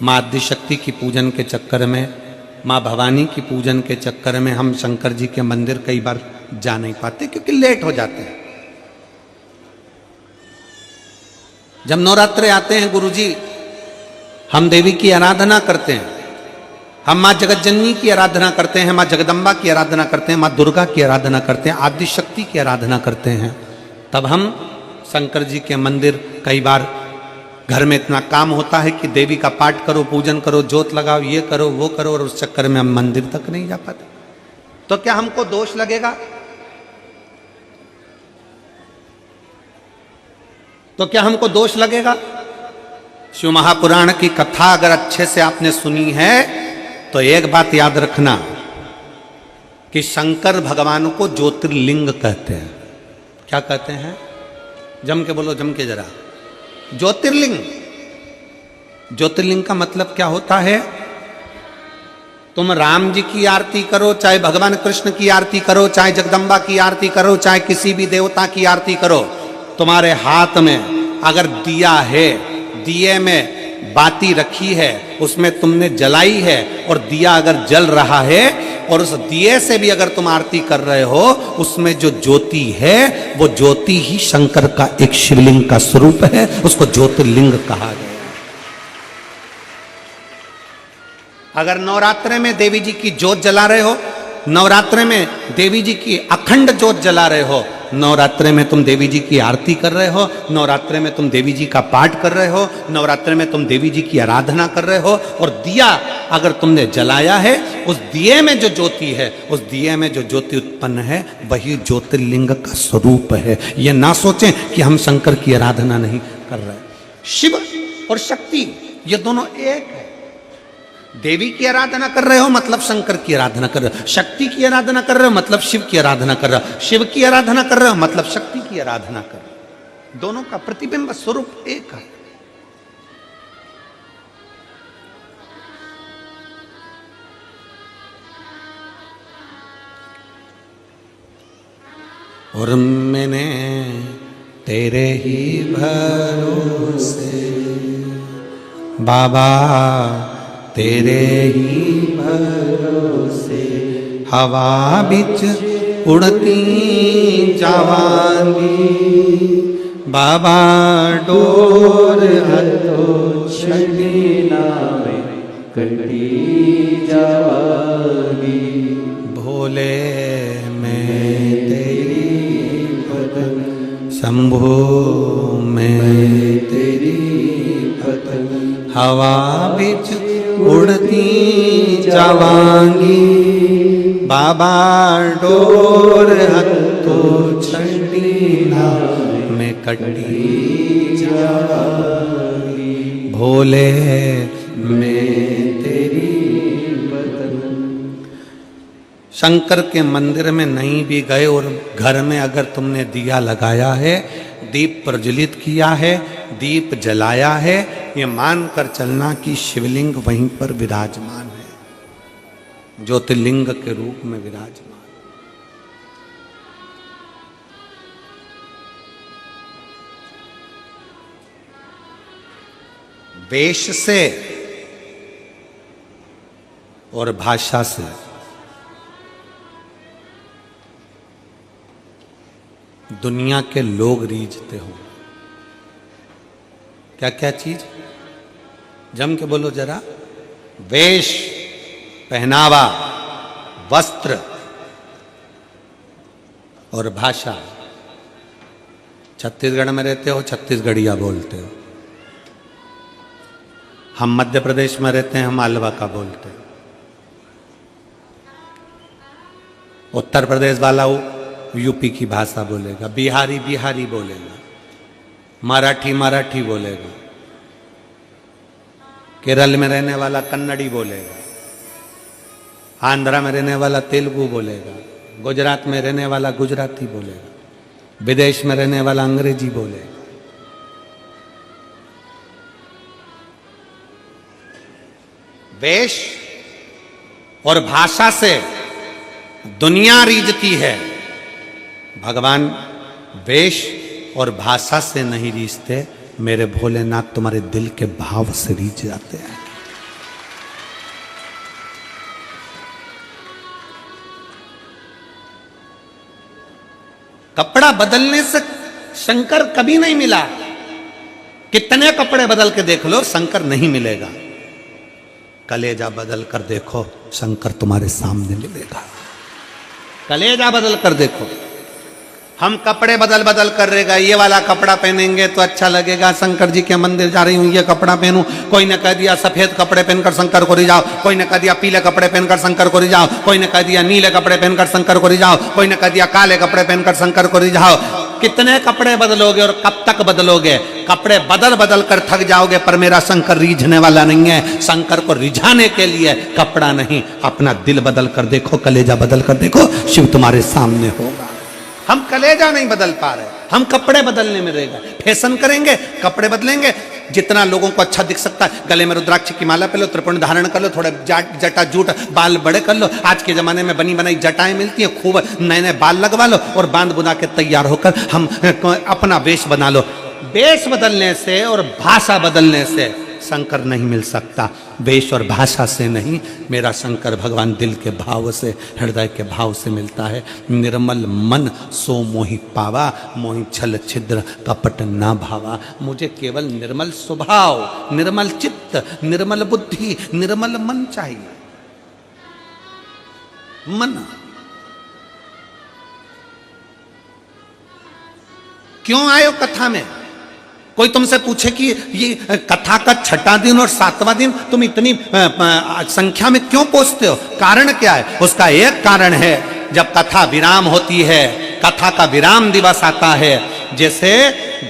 माँ आदिशक्ति की पूजन के चक्कर में, माँ भवानी की पूजन के चक्कर में हम शंकर जी के मंदिर कई बार जा नहीं पाते क्योंकि लेट हो जाते हैं। जब नवरात्रे आते हैं गुरुजी, हम देवी की आराधना करते हैं, हम माँ जगतजननी की आराधना करते हैं, माँ जगदम्बा की आराधना करते हैं, माँ दुर्गा की आराधना करते हैं, आदिशक्ति की आराधना करते हैं। तब हम शंकर जी के मंदिर, कई बार घर में इतना काम होता है कि देवी का पाठ करो, पूजन करो, जोत लगाओ, ये करो, वो करो, और उस चक्कर में हम मंदिर तक नहीं जा पाते। तो क्या हमको दोष लगेगा? तो क्या हमको दोष लगेगा? शिव महापुराण की कथा अगर अच्छे से आपने सुनी है तो एक बात याद रखना कि शंकर भगवान को ज्योतिर्लिंग कहते हैं। क्या कहते हैं? जम के बोलो, जम के जरा। ज्योतिर्लिंग, ज्योतिर्लिंग का मतलब क्या होता है? तुम राम जी की आरती करो, चाहे भगवान कृष्ण की आरती करो, चाहे जगदम्बा की आरती करो, चाहे किसी भी देवता की आरती करो, तुम्हारे हाथ में अगर दिया है, दिए में बाती रखी है, उसमें तुमने जलाई है, और दिया अगर जल रहा है और उस दिए से भी अगर तुम आरती कर रहे हो, उसमें जो ज्योति है वो ज्योति ही शंकर का एक शिवलिंग का स्वरूप है, उसको ज्योतिर्लिंग कहा गया। अगर नवरात्रे में देवी जी की ज्योत जला रहे हो, नवरात्रे में देवी जी की अखंड ज्योत जला रहे हो, नवरात्रे में तुम देवी जी की आरती कर रहे हो, नवरात्रे में तुम देवी जी का पाठ कर रहे हो, नवरात्रे में तुम देवी जी की आराधना कर रहे हो, और दिया अगर तुमने जलाया है, उस दिए में जो ज्योति है, उस दिए में जो ज्योति उत्पन्न है, वही ज्योतिर्लिंग का स्वरूप है। ये ना सोचें कि हम शंकर की आराधना नहीं कर रहे। शिव और शक्ति ये दोनों एक है। देवी की आराधना कर रहे हो मतलब शंकर की आराधना कर रहे हो, शक्ति की आराधना कर रहे हो मतलब शिव की आराधना कर रहे हो, शिव की आराधना कर रहे हो मतलब शक्ति की आराधना कर रहे हो। दोनों का प्रतिबिंब स्वरूप एक है। और मैंने तेरे ही भरोसे बाबा, तेरे ही भरोसे हवा बिच उड़ती जावांगी, बाबा डोर हथो छड़ी नावे कटी जावांगी, भोले मैं तेरी भगत शंभो मैं तेरी पतंग हवा बिच उड़ती जावांगी, बाबा डोर हत्तो छड़ी ना मैं कटी जावांगी, भोले मैं तेरी पतंग। शंकर के मंदिर में नहीं भी गए और घर में अगर तुमने दिया लगाया है, दीप प्रज्वलित किया है, दीप जलाया है, ये मानकर चलना कि शिवलिंग वहीं पर विराजमान है, ज्योतिर्लिंग के रूप में विराजमान। वेश से और भाषा से दुनिया के लोग रीझते हो। क्या क्या चीज? जम के बोलो जरा। वेश, पहनावा, वस्त्र और भाषा। छत्तीसगढ़ में रहते हो, छत्तीसगढ़िया बोलते हो। हम मध्य प्रदेश में रहते हैं, हम मालवा का बोलते हैं। उत्तर प्रदेश वाला यूपी की भाषा बोलेगा, बिहारी बिहारी बोलेगा, मराठी मराठी बोलेगा, केरल में रहने वाला कन्नड़ी बोलेगा, आंध्रा में रहने वाला तेलुगु बोलेगा, गुजरात में रहने वाला गुजराती बोलेगा, विदेश में रहने वाला अंग्रेजी बोलेगा। वेश और भाषा से दुनिया रीझती है, भगवान वेश और भाषा से नहीं रीझते, मेरे भोलेनाथ तुम्हारे दिल के भाव से रीझ जाते हैं। कपड़ा बदलने से शंकर कभी नहीं मिला। कितने कपड़े बदल के देख लो, शंकर नहीं मिलेगा। कलेजा बदल कर देखो, शंकर तुम्हारे सामने मिलेगा। कलेजा बदल कर देखो। हम कपड़े बदल बदल कर रहेगा, ये वाला कपड़ा पहनेंगे तो अच्छा लगेगा, शंकर जी के मंदिर जा रही हूँ ये कपड़ा पहनूं। कोई ने कह दिया सफेद कपड़े पहनकर शंकर को रिझाओ, कोई ने कह दिया पीले कपड़े पहनकर शंकर को रिझाओ, कोई ने कह दिया नीले कपड़े पहनकर शंकर को रिझाओ, कोई ने कह दिया काले कपड़े पहनकर शंकर को रिझाओ। कितने कपड़े बदलोगे और कब तक बदलोगे? कपड़े बदल बदल कर थक जाओगे, पर मेरा शंकर रीझने वाला नहीं है। शंकर को रिझाने के लिए कपड़ा नहीं, अपना दिल बदल कर देखो, कलेजा बदल कर देखो, शिव तुम्हारे सामने होगा। हम कलेजा नहीं बदल पा रहे, हम कपड़े बदलने में रहेगा। फैशन करेंगे, कपड़े बदलेंगे, जितना लोगों को अच्छा दिख सकता है। गले में रुद्राक्ष की माला पहन लो, त्रिपुंड धारण कर लो, थोड़ा जटा जूट बाल बड़े कर लो। आज के जमाने में बनी बनाई जटाएं मिलती हैं, खूब नए नए बाल लगवा लो और बांध बुना के तैयार होकर हम अपना वेश बना लो। वेश बदलने से और भाषा बदलने से शंकर नहीं मिल सकता। वेश और भाषा से नहीं, मेरा शंकर भगवान दिल के भाव से, हृदय के भाव से मिलता है। निर्मल मन सो मोहि पावा, मोहि छल छिद्र कपट ना भावा। मुझे केवल निर्मल स्वभाव, निर्मल चित्त, निर्मल बुद्धि, निर्मल मन चाहिए। मन क्यों आयो कथा में? कोई तुमसे पूछे कि ये कथा का छठा दिन और सातवां दिन तुम इतनी संख्या में क्यों पहुंचते हो? कारण क्या है? उसका एक कारण है, जब कथा विराम होती है, कथा का विराम दिवस आता है, जैसे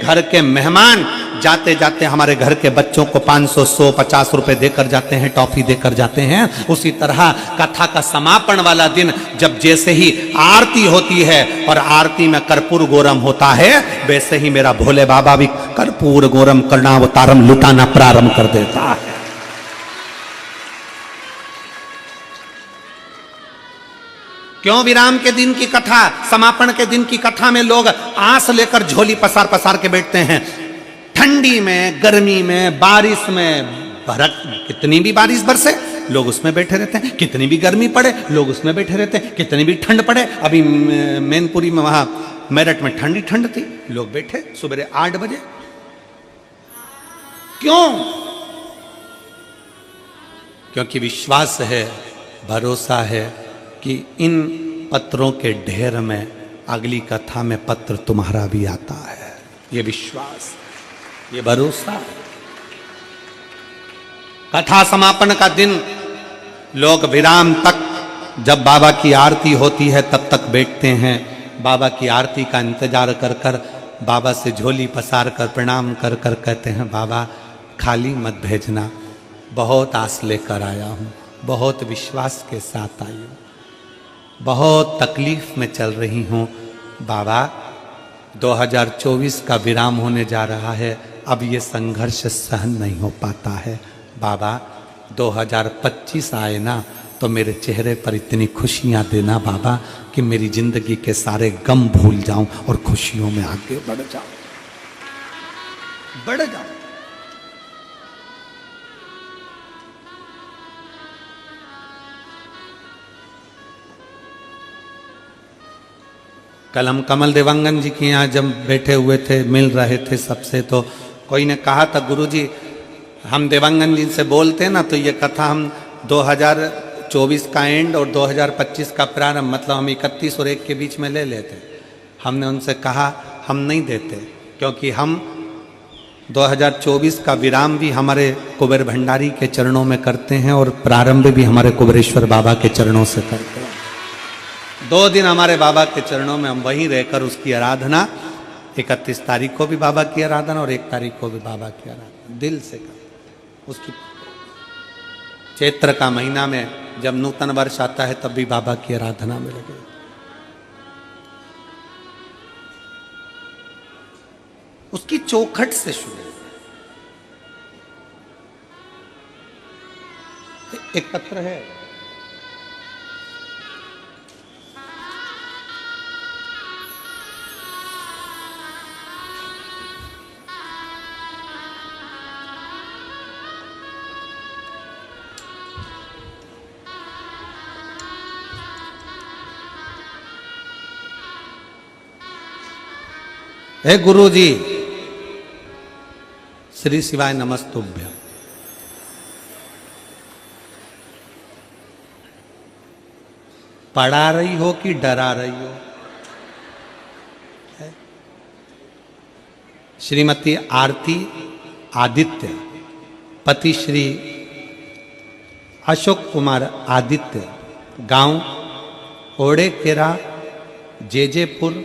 घर के मेहमान जाते जाते हमारे घर के बच्चों को 500, 100, 50 रुपए देकर जाते हैं, टॉफी देकर जाते हैं, उसी तरह कथा का समापन वाला दिन जब जैसे ही आरती होती है और आरती में कर्पूर गौरम होता है, वैसे ही मेरा भोले बाबा भी कर्पूर गौरम कर्णावतारम लुटाना प्रारंभ कर देता है। क्यों विराम के दिन की कथा, समापन के दिन की कथा में लोग आस लेकर झोली पसार पसार के बैठते हैं? ठंडी में, गर्मी में, बारिश में, कितनी भी बारिश बरसे लोग उसमें बैठे रहते हैं, कितनी भी गर्मी पड़े लोग उसमें बैठे रहते हैं, कितनी भी ठंड पड़े। अभी मैनपुरी में, वहां मेरठ में ठंड थी, लोग बैठे सुबह 8 बजे। क्यों? क्योंकि विश्वास है, भरोसा है कि इन पत्रों के ढेर में अगली कथा में पत्र तुम्हारा भी आता है। ये विश्वास, ये भरोसा। कथा समापन का दिन लोग विराम तक, जब बाबा की आरती होती है तब तक बैठते हैं। बाबा की आरती का इंतजार कर कर बाबा से झोली पसार कर प्रणाम कर कर कहते हैं, बाबा खाली मत भेजना, बहुत आस लेकर आया हूँ, बहुत विश्वास के साथ आई हूँ, बहुत तकलीफ में चल रही हूँ। बाबा 2024 का विराम होने जा रहा है, अब ये संघर्ष सहन नहीं हो पाता है। बाबा 2025 आए ना तो मेरे चेहरे पर इतनी खुशियाँ देना बाबा कि मेरी जिंदगी के सारे गम भूल जाऊं और खुशियों में आगे बढ़ जाऊं, बढ़ जाऊं। कल हम कमल देवांगन जी के यहाँ जब बैठे हुए थे, मिल रहे थे सबसे, तो कोई ने कहा था, गुरुजी हम देवांगन जी से बोलते हैं ना तो ये कथा हम 2024 का एंड और 2025 का प्रारंभ, मतलब हम 31 और 1 के बीच में ले लेते। हमने उनसे कहा हम नहीं देते, क्योंकि हम 2024 का विराम भी हमारे कुबेर भंडारी के चरणों में करते हैं और प्रारंभ भी हमारे कुबेरेश्वर बाबा के चरणों से करते हैं। 2 दिन हमारे बाबा के चरणों में हम वहीं रहकर उसकी आराधना, 31 तारीख को भी बाबा की आराधना और 1 तारीख को भी बाबा की आराधना दिल से कर। उसकी चैत्र का महीना में जब नूतन वर्ष आता है तब भी बाबा की आराधना में लगे। उसकी चौखट से शुरू। एक पत्र है, हे गुरु जी, श्री शिवाय नमस्तुभ्यं। पढ़ा रही हो कि डरा रही हो? श्रीमती आरती आदित्य, पति श्री अशोक कुमार आदित्य, गांव ओड़ेकेरा, जेजेपुर,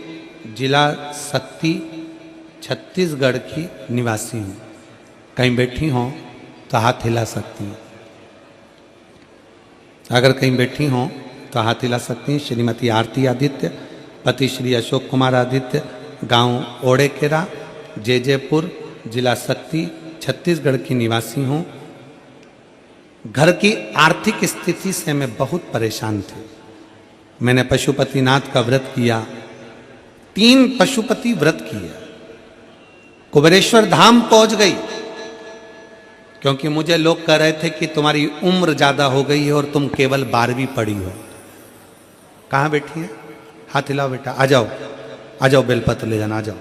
जिला शक्ति, छत्तीसगढ़ की निवासी हूँ। कहीं बैठी हों तो हाथ हिला सकती हैं। अगर कहीं बैठी हों तो हाथ हिला सकती हैं। श्रीमती आरती आदित्य, पति श्री अशोक कुमार आदित्य, गांव ओड़ेकेरा, जेजेपुर, जिला शक्ति, छत्तीसगढ़ की निवासी हूँ। घर की आर्थिक स्थिति से मैं बहुत परेशान थी। मैंने पशुपतिनाथ का व्रत किया, 3 पशुपति व्रत किए, कुबेरेश्वर धाम पहुंच गई, क्योंकि मुझे लोग कह रहे थे कि तुम्हारी उम्र ज्यादा हो गई है और तुम केवल 12वीं पढ़ी हो। कहाँ बैठी है? हाथ हिलाओ बेटा, आ जाओ, आ जाओ, बेलपत्र ले जाना, आ जाओ।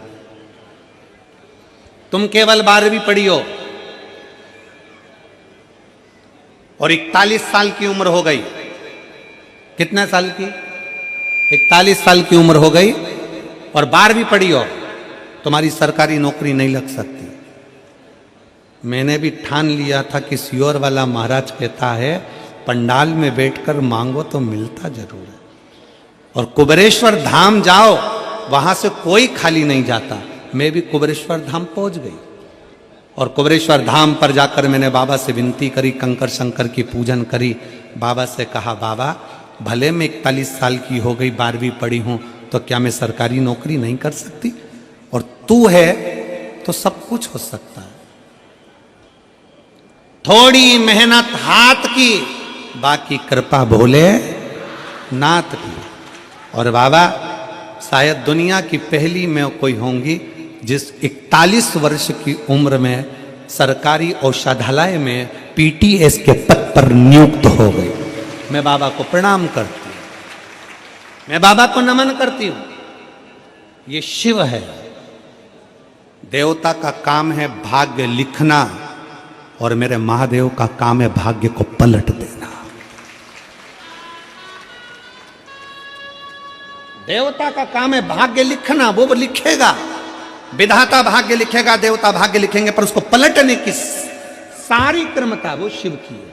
तुम केवल 12वीं पढ़ी हो और 41 साल की उम्र हो गई। कितने साल की? 41 साल की उम्र हो गई और 12वीं पढ़ी हो, तुम्हारी सरकारी नौकरी नहीं लग सकती। मैंने भी ठान लिया था कि सियोर वाला महाराज कहता है पंडाल में बैठकर मांगो तो मिलता जरूर है, और कुबेरेश्वर धाम जाओ, वहां से कोई खाली नहीं जाता। मैं भी कुबेरेश्वर धाम पहुंच गई और कुबेरेश्वर धाम पर जाकर मैंने बाबा से विनती करी, कंकर शंकर की पूजन करी। बाबा से कहा, बाबा भले मैं 41 साल की हो गई, 12वीं पढ़ी हूं, तो क्या मैं सरकारी नौकरी नहीं कर सकती? और तू है तो सब कुछ हो सकता है। थोड़ी मेहनत हाथ की, बाकी कृपा भोले नाथ की। और बाबा शायद दुनिया की पहली मैं कोई होंगी जिस 41 वर्ष की उम्र में सरकारी औषधालय में पीटीएस के पद पर नियुक्त हो गई। मैं बाबा को प्रणाम करती हूँ, मैं बाबा को नमन करती हूँ। ये शिव है। देवता का काम है भाग्य लिखना और मेरे महादेव का काम है भाग्य को पलट देना। देवता का काम है भाग्य लिखना, वो लिखेगा, विधाता भाग्य लिखेगा, देवता भाग्य लिखेंगे, पर उसको पलटने की सारी क्रमता वो शिव की है।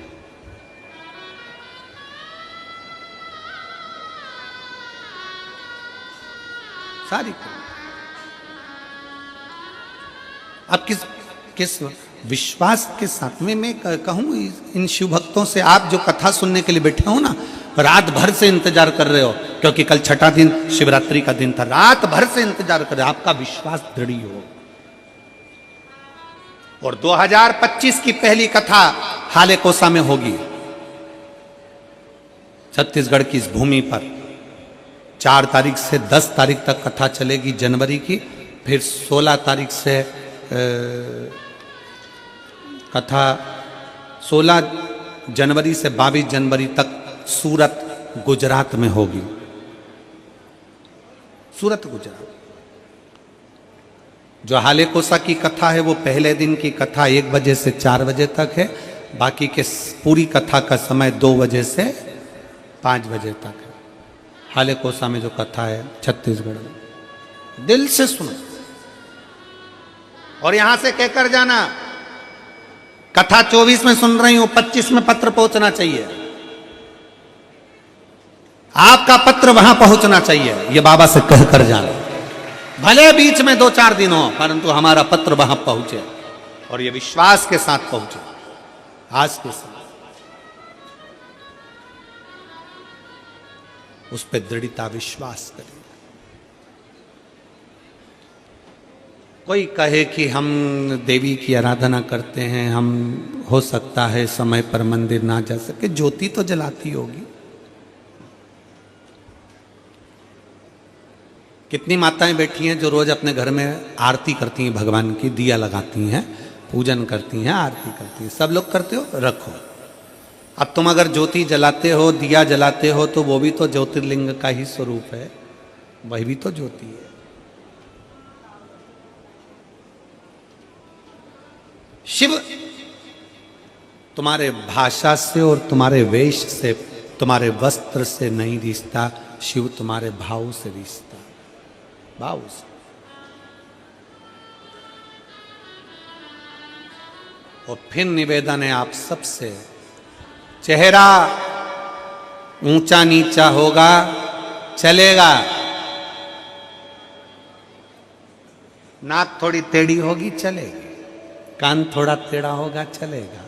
सारी अब किस विश्वास के साथ में मैं कहूं इन शिव भक्तों से, आप जो कथा सुनने के लिए बैठे हो ना, रात भर से इंतजार कर रहे हो, क्योंकि कल छठा दिन शिवरात्रि का दिन था, रात भर से इंतजार कर रहे हो, आपका विश्वास दृढ़ हो। और 2025 की पहली कथा हाले कोसा में होगी, छत्तीसगढ़ की इस भूमि पर। 4 तारीख से 10 तारीख तक कथा चलेगी जनवरी की, फिर 16 तारीख से कथा 16 जनवरी से 22 जनवरी तक सूरत गुजरात में होगी। सूरत गुजरात। जो हाले कोसा की कथा है वो पहले दिन की कथा 1 बजे से 4 बजे तक है, बाकी के पूरी कथा का समय 2 बजे से 5 बजे तक है। हाले कोसा में जो कथा है छत्तीसगढ़ में, दिल से सुनो और यहां से कहकर जाना, कथा 24 में सुन रही हूं, 25 में पत्र पहुंचना चाहिए, आपका पत्र वहां पहुंचना चाहिए, ये बाबा से कहकर जाना। भले बीच में 2-4 दिन हो, परंतु हमारा पत्र वहां पहुंचे और ये विश्वास के साथ पहुंचे, आज के साथ उस पर दृढ़ता विश्वास करें। कोई कहे कि हम देवी की आराधना करते हैं, हम हो सकता है समय पर मंदिर ना जा सके, ज्योति तो जलाती होगी। कितनी माताएं बैठी हैं जो रोज अपने घर में आरती करती हैं, भगवान की दिया लगाती हैं, पूजन करती हैं, आरती करती हैं। सब लोग करते हो, रखो। अब तुम अगर ज्योति जलाते हो, दिया जलाते हो, तो वो भी तो ज्योतिर्लिंग का ही स्वरूप है, वही भी तो ज्योति है। शिव तुम्हारे भाषा से और तुम्हारे वेश से, तुम्हारे वस्त्र से नहीं रिश्ता, शिव तुम्हारे भाव से रिश्ता, भाव से। और फिर निवेदन है आप सबसे, चेहरा ऊंचा नीचा होगा चलेगा, नाक थोड़ी टेढ़ी होगी चलेगी, कान थोड़ा टेढ़ा होगा चलेगा,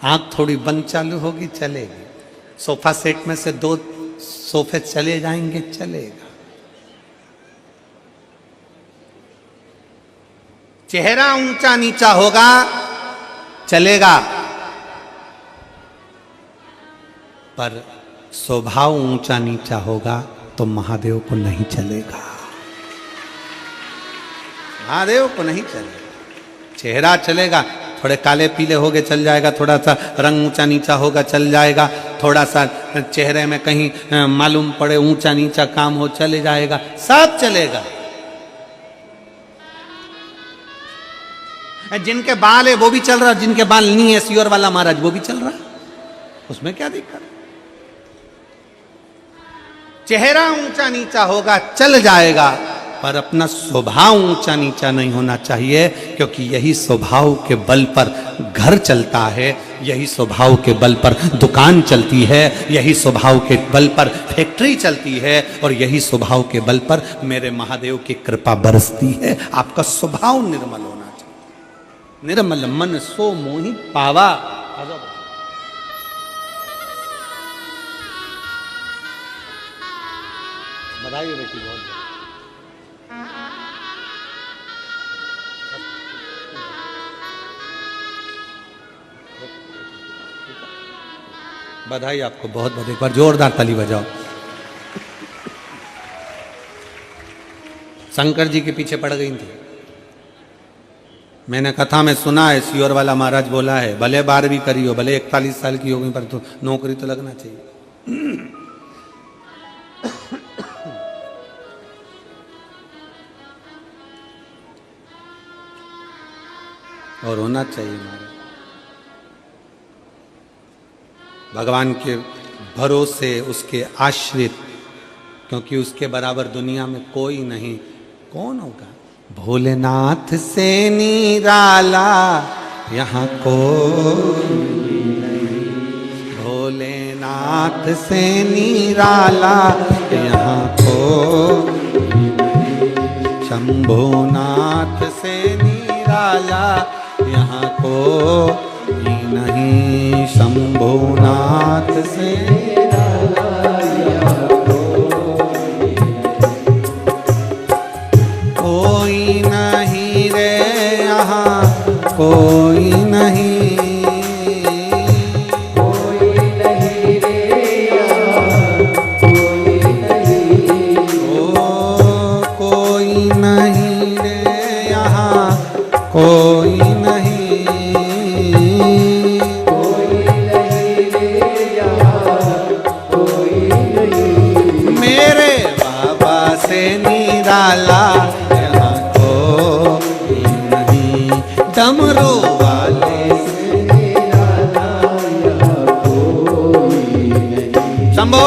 आंख थोड़ी बंद चालू होगी चलेगी, सोफा सेट में से 2 सोफे चले जाएंगे चलेगा। चेहरा ऊंचा नीचा होगा चलेगा, पर स्वभाव ऊंचा नीचा होगा तो महादेव को नहीं चलेगा, महादेव को नहीं चलेगा। चेहरा चलेगा, थोड़े काले पीले होगे चल जाएगा, थोड़ा सा रंग ऊंचा नीचा होगा चल जाएगा, थोड़ा सा चेहरे में कहीं मालूम पड़े ऊंचा नीचा काम हो चले जाएगा, सब चलेगा। जिनके बाल है वो भी चल रहा, जिनके बाल नहीं है सियोर वाला महाराज वो भी चल रहा, उसमें क्या दिक्कत। चेहरा ऊंचा नीचा होगा चल जाएगा, पर अपना स्वभाव ऊंचा नीचा नहीं होना चाहिए, क्योंकि यही स्वभाव के बल पर घर चलता है, यही स्वभाव के बल पर दुकान चलती है, यही स्वभाव के बल पर फैक्ट्री चलती है, और यही स्वभाव के बल पर मेरे महादेव की कृपा बरसती है। आपका स्वभाव निर्मल होना चाहिए। निर्मल मन सो मोहि पावा। बधाई बेटी, बहुत बधाई आपको, बहुत बहुत। एक बार जोरदार ताली बजाओ। शंकर जी के पीछे पड़ गई थी। मैंने कथा में सुना है, सियोर वाला महाराज बोला है, भले 12वीं करी हो, भले 41 साल की होगी, पर तो नौकरी तो लगना चाहिए। और होना चाहिए महाराज। भगवान के भरोसे, उसके आश्रित क्योंकि उसके बराबर दुनिया में कोई नहीं। कौन होगा? भोलेनाथ से निराला यहाँ कोई नहीं, भोलेनाथ से निराला यहाँ कोई नहीं, शंभुनाथ से निराला यहाँ कोई नहीं, शंभुनाथ से निराला यहाँ कोई नहीं रे, यहाँ कोई नहीं, कोई नहीं रे, यहाँ कोई नहीं, ओ कोई नहीं रे, यहाँ कोई नहीं, कोई नहीं रे, यहाँ कोई नहीं, मेरे बाबा से निराला डमरू वाले से निराला यहाँ कोई नहीं। शंभो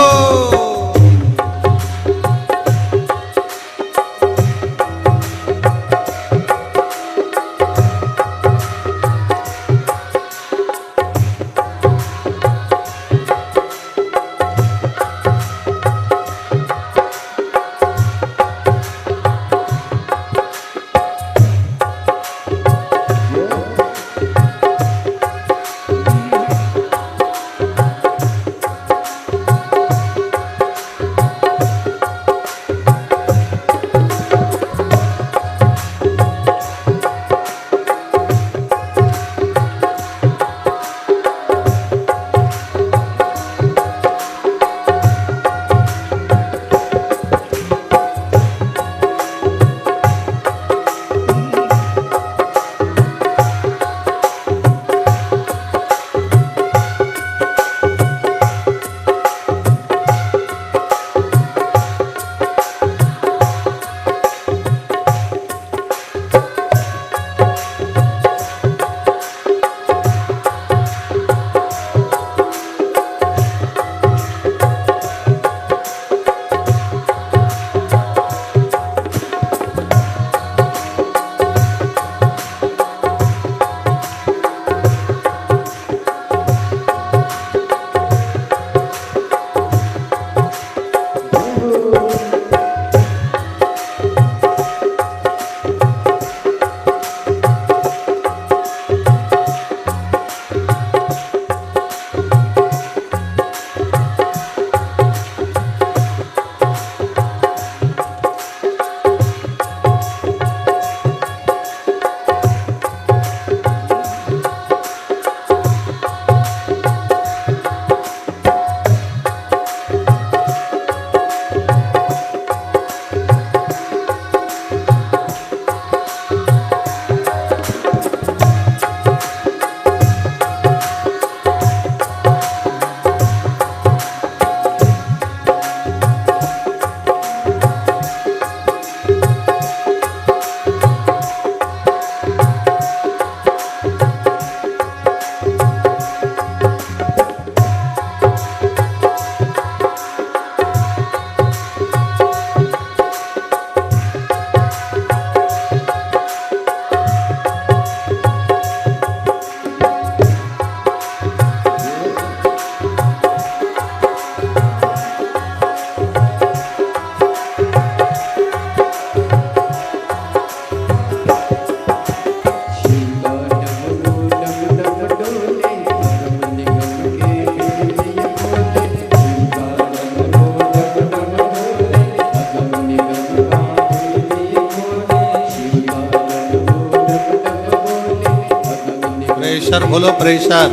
प्रेशर बोलो प्रेशर।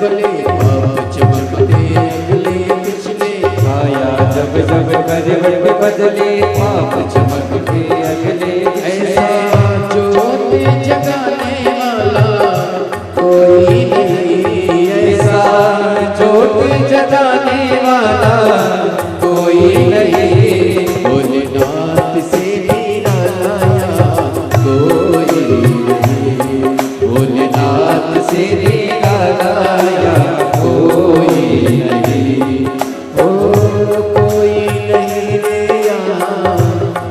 बदले पाप चमकते अगले पिछले। काया जब जब करवट बदले पाप चमकते अगले ऐसा ज्योत जगाने वाला कोई नहीं, ऐसा ज्योत जगाने वाला कोई नहीं। भोलेनाथ से निरालाया कोई नहीं, भोलेनाथ से निरालाया कोई नहीं। ओ कोई नहीं रे यहाँ,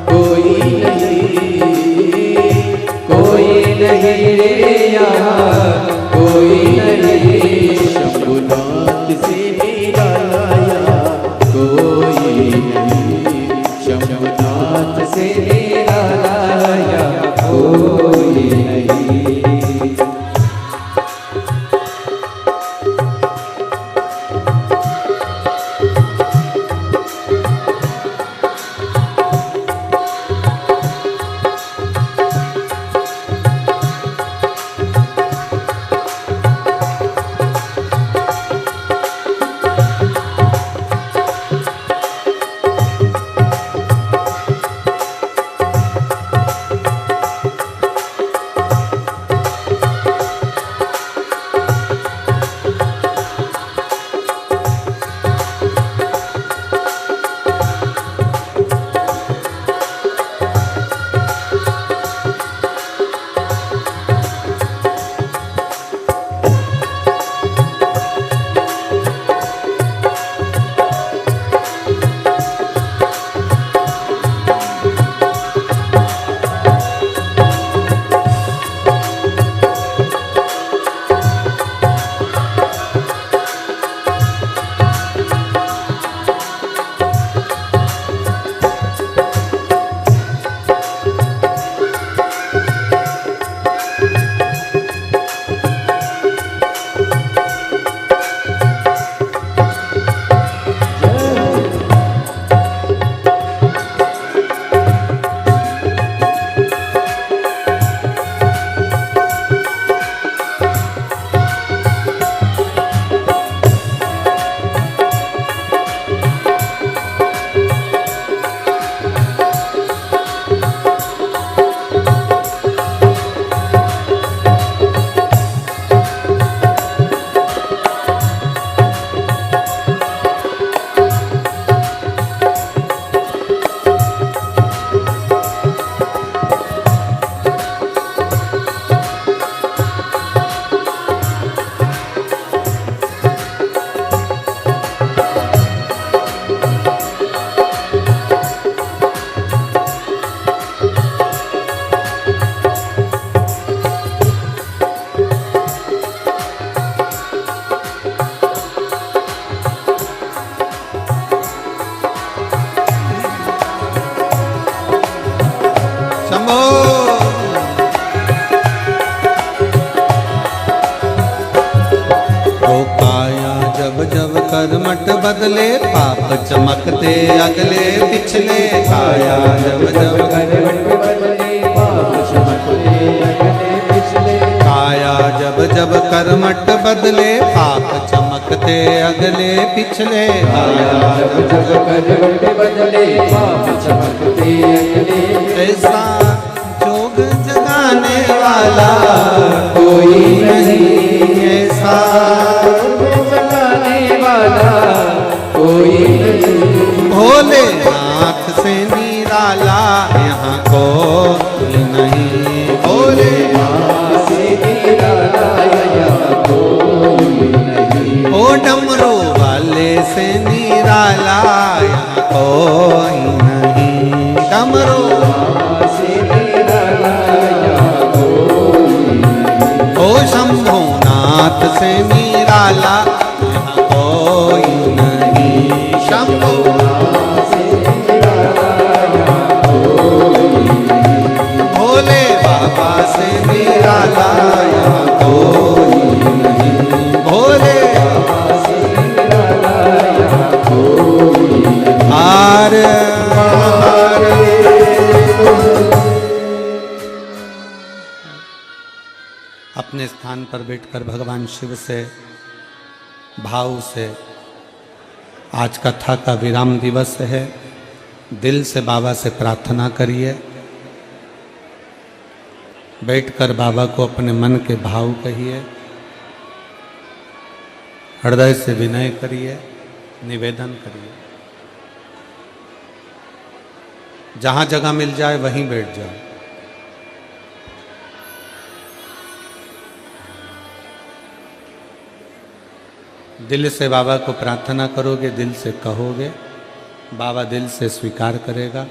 कोई नहीं, कोई नहीं रे यहाँ कोई नहीं। शंभुनाथ से निरालाया कोई नहीं, शंभुनाथ से निरालाया कोई नहीं। कर्मठ बदले पाप चमकते अगले पिछले। काया जब जब करवट बदले पाप चमकते अगले पिछले। काया जब जब कर्मठ बदले पाप चमकते अगले पिछले। काया जब जब करवट बदले पाप चमकते अगले। ऐसा जोग जगाने वाला कोई नहीं, ऐसा जगाने वाला कोई नहीं। भोलेनाथ से निराला यहाँ कोई नहीं। भोलेनाथ से निराला यहाँ कोई नहीं। ओ डमरू वाले से निराला यहाँ कोई नहीं। डमरू से निराला यहाँ कोई नहीं। ओ शंभुनाथ से निराला यहाँ कोई नहीं। शंभुनाथ से निराला यहाँ कोई नहीं। भोले बाबा से निराला यहाँ कोई नहीं। भोले बाबा से निराला यहाँ कोई नहीं। हार अपने स्थान पर बैठकर भगवान शिव से भाव से आज कथा का विराम दिवस है। दिल से बाबा से प्रार्थना करिए, बैठकर बाबा को अपने मन के भाव कहिए, हृदय से विनय करिए, निवेदन करिए। जहां जगह मिल जाए वहीं बैठ जाओ। दिल से बाबा को प्रार्थना करोगे, दिल से कहोगे, बाबा दिल से स्वीकार करेगा।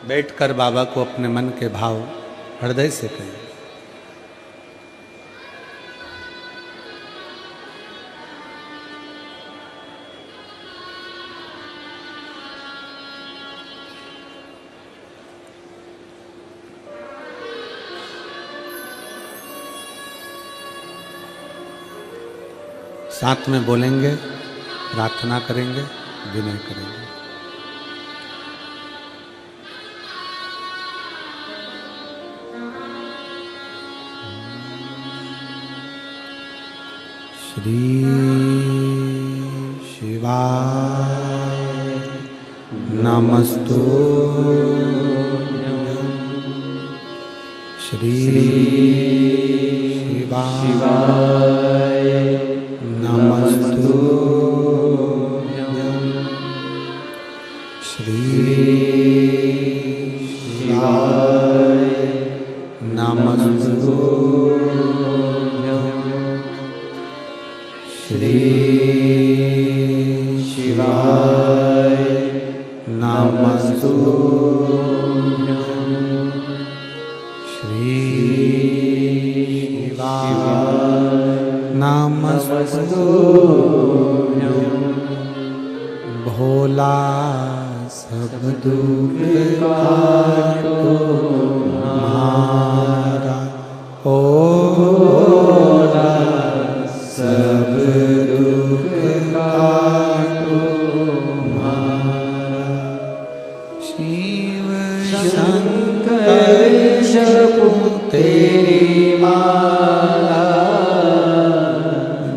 बैठकर बाबा को अपने मन के भाव हृदय से कहिए। साथ में बोलेंगे, प्रार्थना करेंगे, विनय करेंगे। श्री शिवाय नमस्तुभ्यं। श्री शिवाय नमस्तुभ्यं। श्री शिवाय नमस्तुभ्यं। श्री शिवाय नमस्तुभ्यं। श्री शिवाय नमस्तुभ्यं। भोला सब दुख काटो हमारा, ओ भोला सब दुख काटो हमारा। शिव शंकर जपो तेरी माला,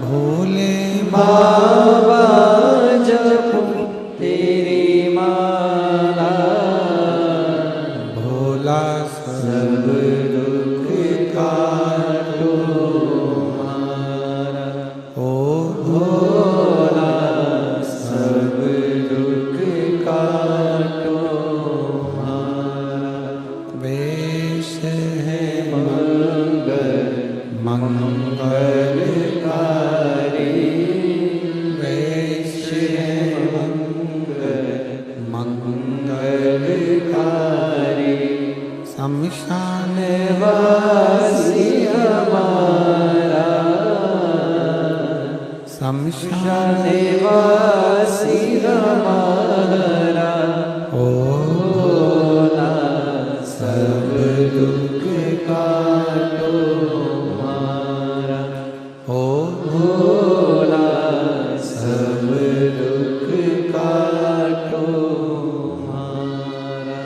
भोले बाबा जपो तेरी माला। भोला सब दुख काटो हमारा, ओ भोला सब दुख काटो हमारा। वेश है मंगलकारी, वेश है मंगलकारी। शमशान वासी हमारा, शमशान वासी हमारा। ओ भोला सब दुख काटो हमारा, ओ भोला सब दुख काटो हमारा।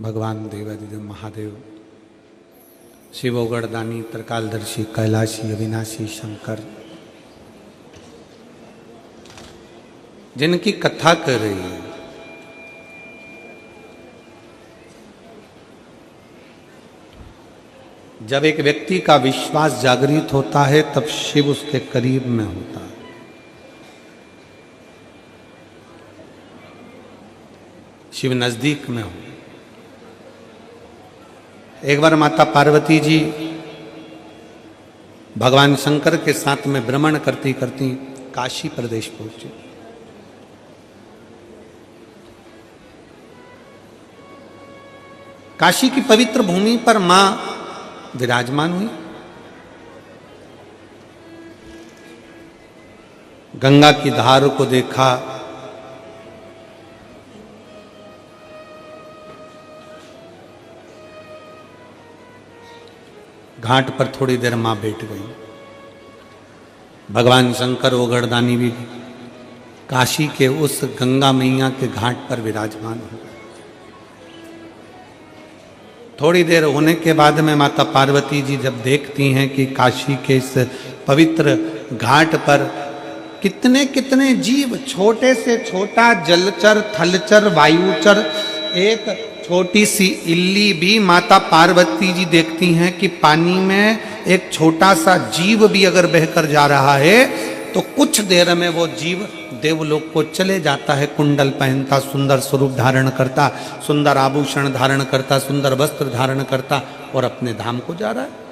भगवान देवादिदेव महादेव, शिवोगढ़दानी, त्रिकालदर्शी, कैलाशी, अविनाशी शंकर, जिनकी कथा कर रही है, जब एक व्यक्ति का विश्वास जागृत होता है तब शिव उसके करीब में होता है। शिव नजदीक में हो। एक बार माता पार्वती जी भगवान शंकर के साथ में भ्रमण करती करती काशी प्रदेश पहुंचे। काशी की पवित्र भूमि पर मां विराजमान हुई। गंगा की धार को देखा, घाट पर थोड़ी देर मां बैठ गई। भगवान शंकर ओगढ़दानी भी काशी के उस गंगा मैया के घाट पर विराजमान हो। थोड़ी देर होने के बाद में माता पार्वती जी जब देखती हैं कि काशी के इस पवित्र घाट पर कितने कितने जीव, छोटे से छोटा जलचर, थलचर, वायुचर, एक छोटी सी इल्ली भी माता पार्वती जी देखती हैं कि पानी में एक छोटा सा जीव भी अगर बहकर जा रहा है तो कुछ देर में वो जीव देवलोक को चले जाता है। कुंडल पहनता, सुंदर स्वरूप धारण करता, सुंदर आभूषण धारण करता, सुंदर वस्त्र धारण करता और अपने धाम को जा रहा है।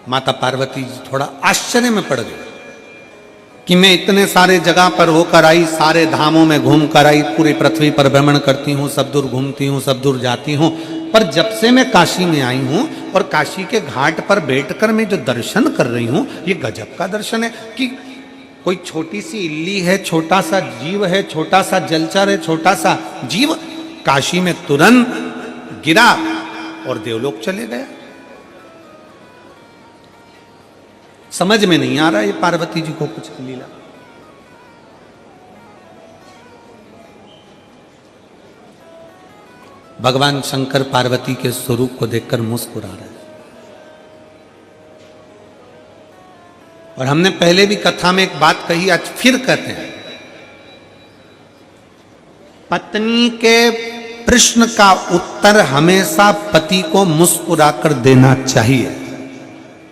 माता पार्वती जी थोड़ा आश्चर्य में पड़ गई कि मैं इतने सारे जगह पर होकर आई, सारे धामों में घूम कर आई, पूरी पृथ्वी पर भ्रमण करती हूँ, सब दूर घूमती हूँ, सब दूर जाती हूँ, पर जब से मैं काशी में आई हूँ और काशी के घाट पर बैठकर मैं जो दर्शन कर रही हूँ, ये गजब का दर्शन है कि कोई छोटी सी इल्ली है, छोटा सा जीव है, छोटा सा जलचर है, छोटा सा जीव काशी में तुरंत गिरा और देवलोक चले गया। समझ में नहीं आ रहा ये पार्वती जी को कुछ लीला। भगवान शंकर पार्वती के स्वरूप को देखकर मुस्कुरा रहे हैं। और हमने पहले भी कथा में एक बात कही, आज फिर कहते हैं, पत्नी के प्रश्न का उत्तर हमेशा पति को मुस्कुराकर देना चाहिए,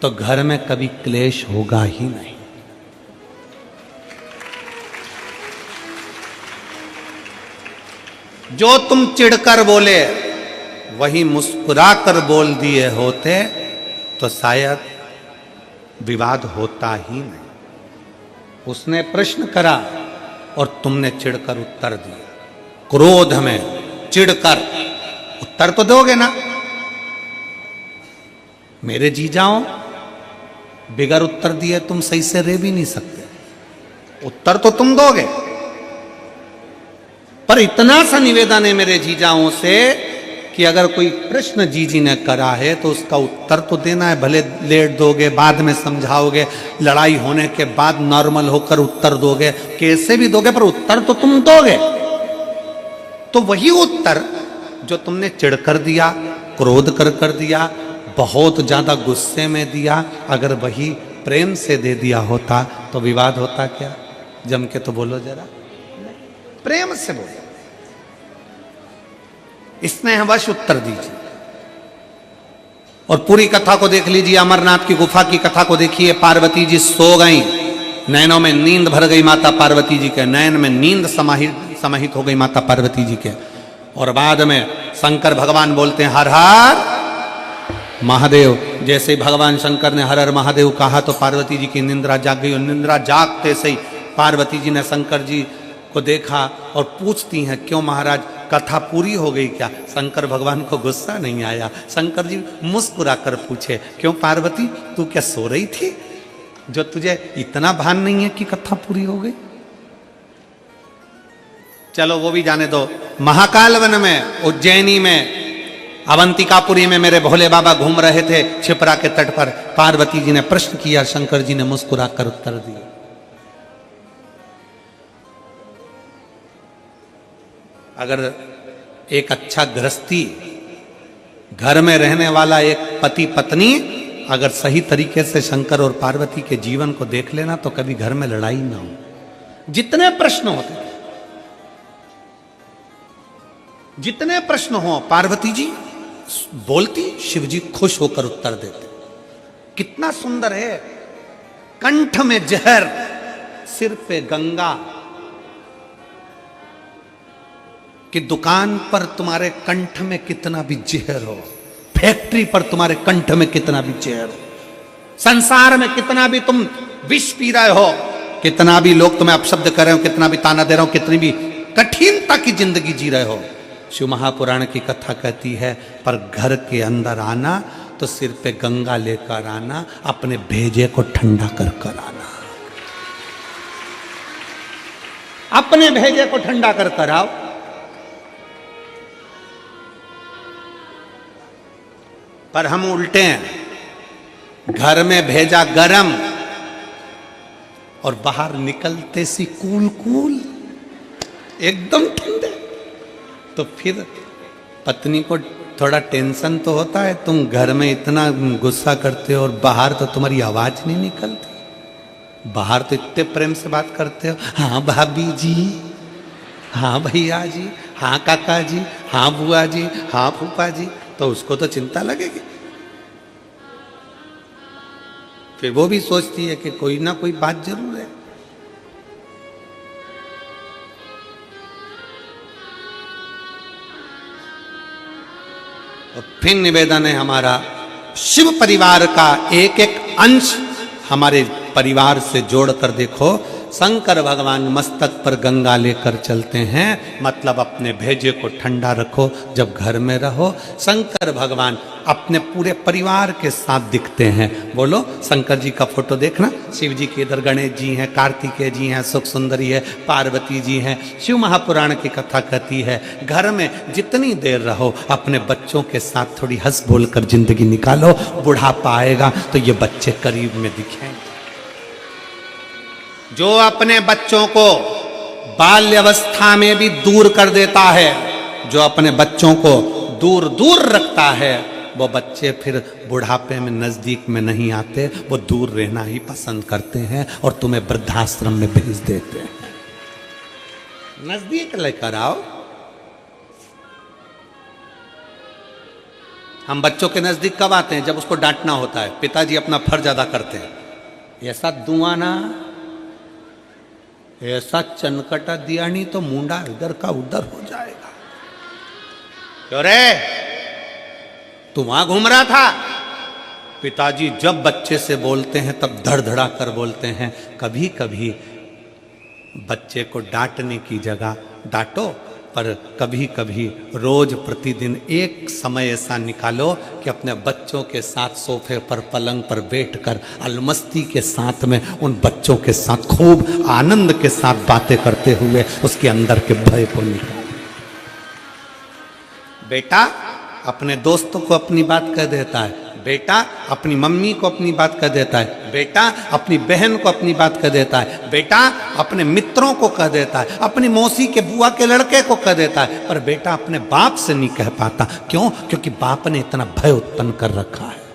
तो घर में कभी क्लेश होगा ही नहीं। जो तुम चिढ़कर बोले वही मुस्कुराकर बोल दिए होते तो शायद विवाद होता ही नहीं। उसने प्रश्न करा और तुमने चिढ़कर उत्तर दिया। क्रोध में चिढ़कर उत्तर तो दोगे ना। मेरे जीजाओं, बिगर उत्तर दिए तुम सही से रह भी नहीं सकते, उत्तर तो तुम दोगे। पर इतना सा निवेदन है मेरे जीजाओं से कि अगर कोई प्रश्न जीजी ने करा है तो उसका उत्तर तो देना है। भले लेट दोगे, बाद में समझाओगे, लड़ाई होने के बाद नॉर्मल होकर उत्तर दोगे, कैसे भी दोगे, पर उत्तर तो तुम दोगे। तो वही उत्तर जो तुमने चिढ़कर दिया, क्रोध कर दिया, बहुत ज्यादा गुस्से में दिया, अगर वही प्रेम से दे दिया होता तो विवाद होता क्या? जम के तो बोलो जरा, प्रेम से बोलो, स्नेहवश उत्तर दीजिए। और पूरी कथा को देख लीजिए, अमरनाथ की गुफा की कथा को देखिए। पार्वती जी सो गई, नैनों में नींद भर गई माता पार्वती जी के, नयन में नींद समाहित हो गई माता पार्वती जी के। और बाद में शंकर भगवान बोलते हैं हर हर महादेव। जैसे ही भगवान शंकर ने हर हर महादेव कहा तो पार्वती जी की निंद्रा जाग गई। और निंद्रा जागते से ही पार्वती जी ने शंकर जी को देखा और पूछती हैं, क्यों महाराज, कथा पूरी हो गई क्या? शंकर भगवान को गुस्सा नहीं आया। शंकर जी मुस्कुरा कर पूछे, क्यों पार्वती, तू क्या सो रही थी जो तुझे इतना भान नहीं है कि कथा पूरी हो गई? चलो वो भी जाने दो। महाकाल वन में, उज्जैनी में, अवंतिकापुरी में मेरे भोले बाबा घूम रहे थे छिपरा के तट पर। पार्वती जी ने प्रश्न किया, शंकर जी ने मुस्कुरा कर उत्तर दिया। अगर एक अच्छा गृहस्थी, घर में रहने वाला एक पति पत्नी अगर सही तरीके से शंकर और पार्वती के जीवन को देख लेना तो कभी घर में लड़ाई ना हो। जितने प्रश्न होते, जितने प्रश्न हो, पार्वती जी बोलती, शिव जी खुश होकर उत्तर देते। कितना सुंदर है, कंठ में जहर, सिर पे गंगा। कि दुकान पर तुम्हारे कंठ में कितना भी जहर हो, फैक्ट्री पर तुम्हारे कंठ में कितना भी जहर हो, संसार में कितना भी तुम विष पी रहे हो, कितना भी लोग तुम्हें अपशब्द कर रहे हो, कितना भी ताना दे रहे हो, कितनी भी कठिनता की जिंदगी जी रहे हो, शिव महापुराण की कथा कहती है, पर घर के अंदर आना तो सिर पे गंगा लेकर आना, अपने भेजे को ठंडा कर कर आना। अपने भेजे को ठंडा कर कर आओ। पर हम उल्टे हैं, घर में भेजा गरम और बाहर निकलते सी कूल कूल, एकदम ठंडे। तो फिर पत्नी को थोड़ा टेंशन तो होता है, तुम घर में इतना गुस्सा करते हो और बाहर तो तुम्हारी आवाज नहीं निकलती। बाहर तो इतने प्रेम से बात करते हो, हाँ भाभी जी, हाँ भैया जी, हाँ काका जी, हाँ बुआ जी, हाँ फूफा जी, तो उसको तो चिंता लगेगी। फिर वो भी सोचती है कि कोई ना कोई बात जरूर है। और फिर निवेदन है हमारा, शिव परिवार का एक एक अंश हमारे परिवार से जोड़ कर देखो। शंकर भगवान मस्तक पर गंगा लेकर चलते हैं, मतलब अपने भेजे को ठंडा रखो जब घर में रहो। शंकर भगवान अपने पूरे परिवार के साथ दिखते हैं। बोलो, शंकर जी का फोटो देखना, शिव जी के इधर गणेश जी हैं, कार्तिकेय जी हैं, सुख सुंदरी है, पार्वती जी हैं। शिव महापुराण की कथा कहती है, घर में जितनी देर रहो अपने बच्चों के साथ थोड़ी हंस बोल कर जिंदगी निकालो। बुढ़ापा आएगा तो ये बच्चे करीब में दिखेंगे। जो अपने बच्चों को बाल्यावस्था में भी दूर कर देता है, जो अपने बच्चों को दूर दूर रखता है, वो बच्चे फिर बुढ़ापे में नजदीक में नहीं आते, वो दूर रहना ही पसंद करते हैं और तुम्हें वृद्धाश्रम में भेज देते हैं। नजदीक लेकर आओ। हम बच्चों के नजदीक कब आते हैं? जब उसको डांटना होता है। पिताजी अपना फर्ज अदा करते हैं। ऐसा दुआना, ऐसा चनकटा दिया नहीं तो मुंडा इधर का उधर हो जाएगा। क्यों रे, तू वहां घूम रहा था? पिताजी जब बच्चे से बोलते हैं तब धड़धड़ा कर बोलते हैं। कभी कभी बच्चे को डांटने की जगह डांटो, पर कभी कभी रोज प्रतिदिन एक समय ऐसा निकालो कि अपने बच्चों के साथ सोफे पर पलंग पर बैठकर अलमस्ती के साथ में उन बच्चों के साथ खूब आनंद के साथ बातें करते हुए उसके अंदर के भय को निकालो। बेटा अपने दोस्तों को अपनी बात कह देता है, बेटा अपनी मम्मी को अपनी बात कह देता है, बेटा अपनी बहन को अपनी बात कह देता है, बेटा अपने मित्रों को कह देता है, अपनी मौसी के बुआ के लड़के को कह देता है, पर बेटा अपने बाप से नहीं कह पाता। क्यों? क्योंकि बाप ने इतना भय उत्पन्न कर रखा है।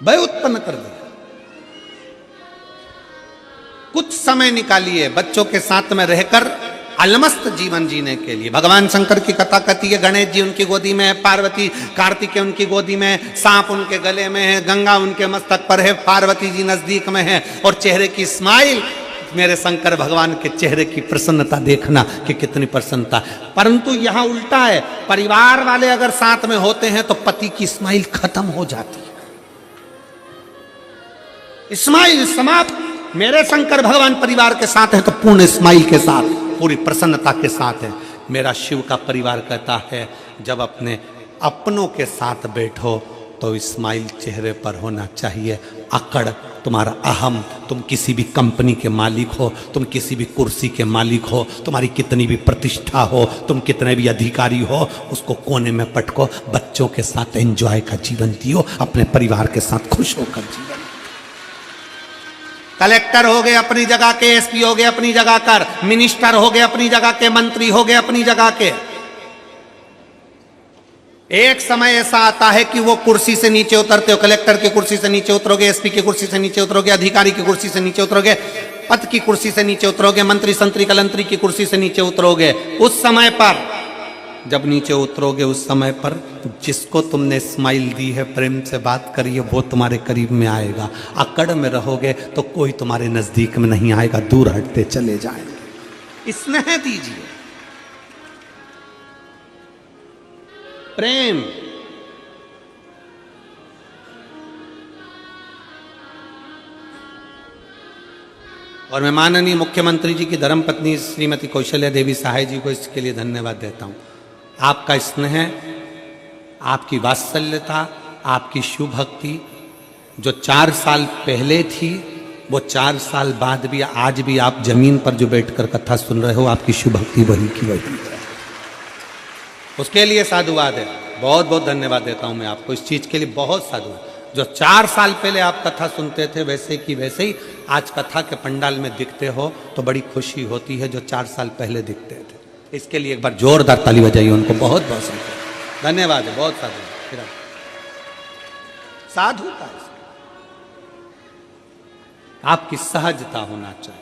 भय उत्पन्न कर दिया। कुछ समय निकालिए बच्चों के साथ में रहकर अलमस्त जीवन जीने के लिए। भगवान शंकर की कथा कहती है, गणेश जी उनकी गोदी में है, पार्वती कार्तिकेय उनकी गोदी में है, सांप उनके गले में है, गंगा उनके मस्तक पर है, पार्वती जी नजदीक में है, और चेहरे की स्माइल, मेरे शंकर भगवान के चेहरे की प्रसन्नता देखना कि कितनी प्रसन्नता। परंतु यहां उल्टा है, परिवार वाले अगर साथ में होते हैं तो पति की स्माइल खत्म हो जाती है, स्माइल समाप्त। मेरे शंकर भगवान परिवार के साथ है तो पूर्ण स्माइल के साथ, पूरी प्रसन्नता के साथ है। मेरा शिव का परिवार कहता है, जब अपने अपनों के साथ बैठो तो स्माइल चेहरे पर होना चाहिए। अकड़, तुम्हारा अहम, तुम किसी भी कंपनी के मालिक हो, तुम किसी भी कुर्सी के मालिक हो, तुम्हारी कितनी भी प्रतिष्ठा हो, तुम कितने भी अधिकारी हो, उसको कोने में पटको। बच्चों के साथ एंजॉय का जीवन जियो, अपने परिवार के साथ खुश होकर जीवन। कलेक्टर हो गए अपनी जगह के, एसपी हो गए अपनी जगह कर, मिनिस्टर हो गए अपनी जगह के, मंत्री हो गए अपनी जगह के। एक समय ऐसा आता है कि वो कुर्सी से नीचे उतरते हो, कलेक्टर की कुर्सी से नीचे उतरोगे, एसपी की कुर्सी से नीचे उतरोगे, अधिकारी की कुर्सी से नीचे उतरोगे, पद की कुर्सी से नीचे उतरोगे, मंत्री संतरी कलंतरी की कुर्सी से नीचे उतरोगे। उस समय पर जब नीचे उतरोगे, उस समय पर जिसको तुमने स्माइल दी है, प्रेम से बात करी है, वो तुम्हारे करीब में आएगा। अकड़ में रहोगे तो कोई तुम्हारे नजदीक में नहीं आएगा, दूर हटते चले जाएंगे। स्नेह दीजिए, प्रेम। और मैं माननीय मुख्यमंत्री जी की धर्मपत्नी श्रीमती कौशल्या देवी सहाय जी को इसके लिए धन्यवाद देता हूं। आपका स्नेह, आपकी वात्सल्यता, आपकी शिव भक्ति जो 4 साल पहले थी, वो 4 साल बाद भी आज भी आप जमीन पर जो बैठकर कथा सुन रहे हो, आपकी शुभ भक्ति वही की वही है। उसके लिए साधुवाद है, बहुत बहुत धन्यवाद देता हूं मैं आपको इस चीज के लिए, बहुत साधुवाद। जो 4 साल पहले आप कथा सुनते थे वैसे की वैसे ही आज कथा के पंडाल में दिखते हो तो बड़ी खुशी होती है, जो 4 साल पहले दिखते थे। इसके लिए एक बार जोरदार ताली बजाइए उनको, बहुत बहुत धन्यवाद है, बहुत साधु साधुता है, आपकी सहजता होना चाहिए।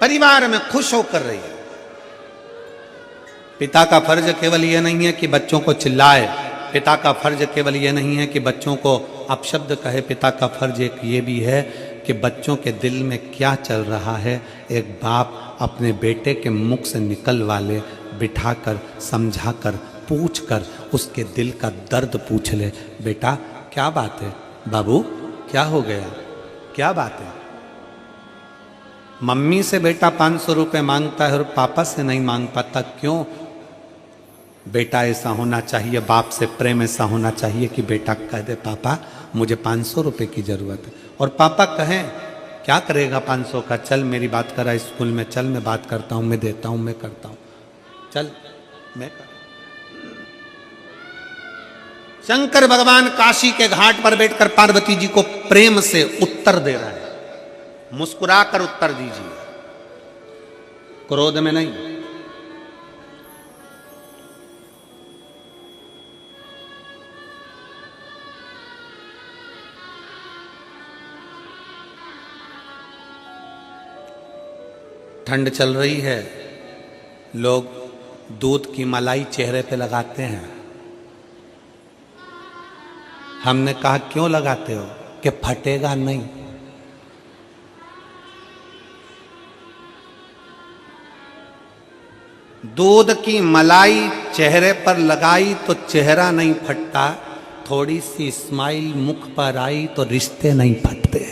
परिवार में खुश होकर रहिए। पिता का फर्ज केवल यह नहीं है कि बच्चों को चिल्लाए, पिता का फर्ज केवल यह नहीं है कि बच्चों को अपशब्द कहे, पिता का फर्ज एक ये भी है कि बच्चों के दिल में क्या चल रहा है एक बाप अपने बेटे के मुख से निकलवा ले, बिठाकर समझाकर पूछकर उसके दिल का दर्द पूछ ले, बेटा क्या बात है, बाबू क्या हो गया, क्या बात है। मम्मी से बेटा 500 रुपए मांगता है और पापा से नहीं मांग पाता, क्यों? बेटा ऐसा होना चाहिए, बाप से प्रेम ऐसा होना चाहिए कि बेटा कह दे पापा मुझे 500 रुपए की जरूरत है, और पापा कहें क्या करेगा 500 का, चल मेरी बात करा स्कूल में, चल मैं बात करता हूं, मैं देता हूं, मैं करता हूं, चल मैं कर। शंकर भगवान काशी के घाट पर बैठकर पार्वती जी को प्रेम से उत्तर दे रहे हैं, मुस्कुराकर उत्तर दीजिए, क्रोध में नहीं। ठंड चल रही है, लोग दूध की मलाई चेहरे पे लगाते हैं। हमने कहा क्यों लगाते हो, कि फटेगा नहीं। दूध की मलाई चेहरे पर लगाई तो चेहरा नहीं फटता, थोड़ी सी स्माइल मुख पर आई तो रिश्ते नहीं फटते,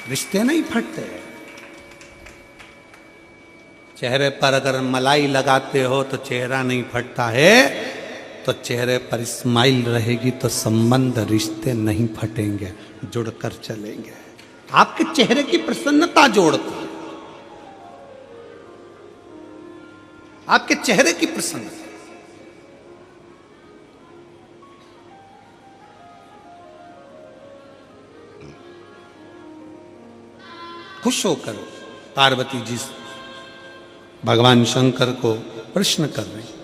रिश्ते नहीं फटते। चेहरे पर अगर मलाई लगाते हो तो चेहरा नहीं फटता है, तो चेहरे पर स्माइल रहेगी तो संबंध रिश्ते नहीं फटेंगे, जुड़कर चलेंगे। आपके चेहरे की प्रसन्नता जोड़ती है, आपके चेहरे की प्रसन्नता। खुश होकर पार्वती जी भगवान शंकर को प्रश्न कर रहे हैं।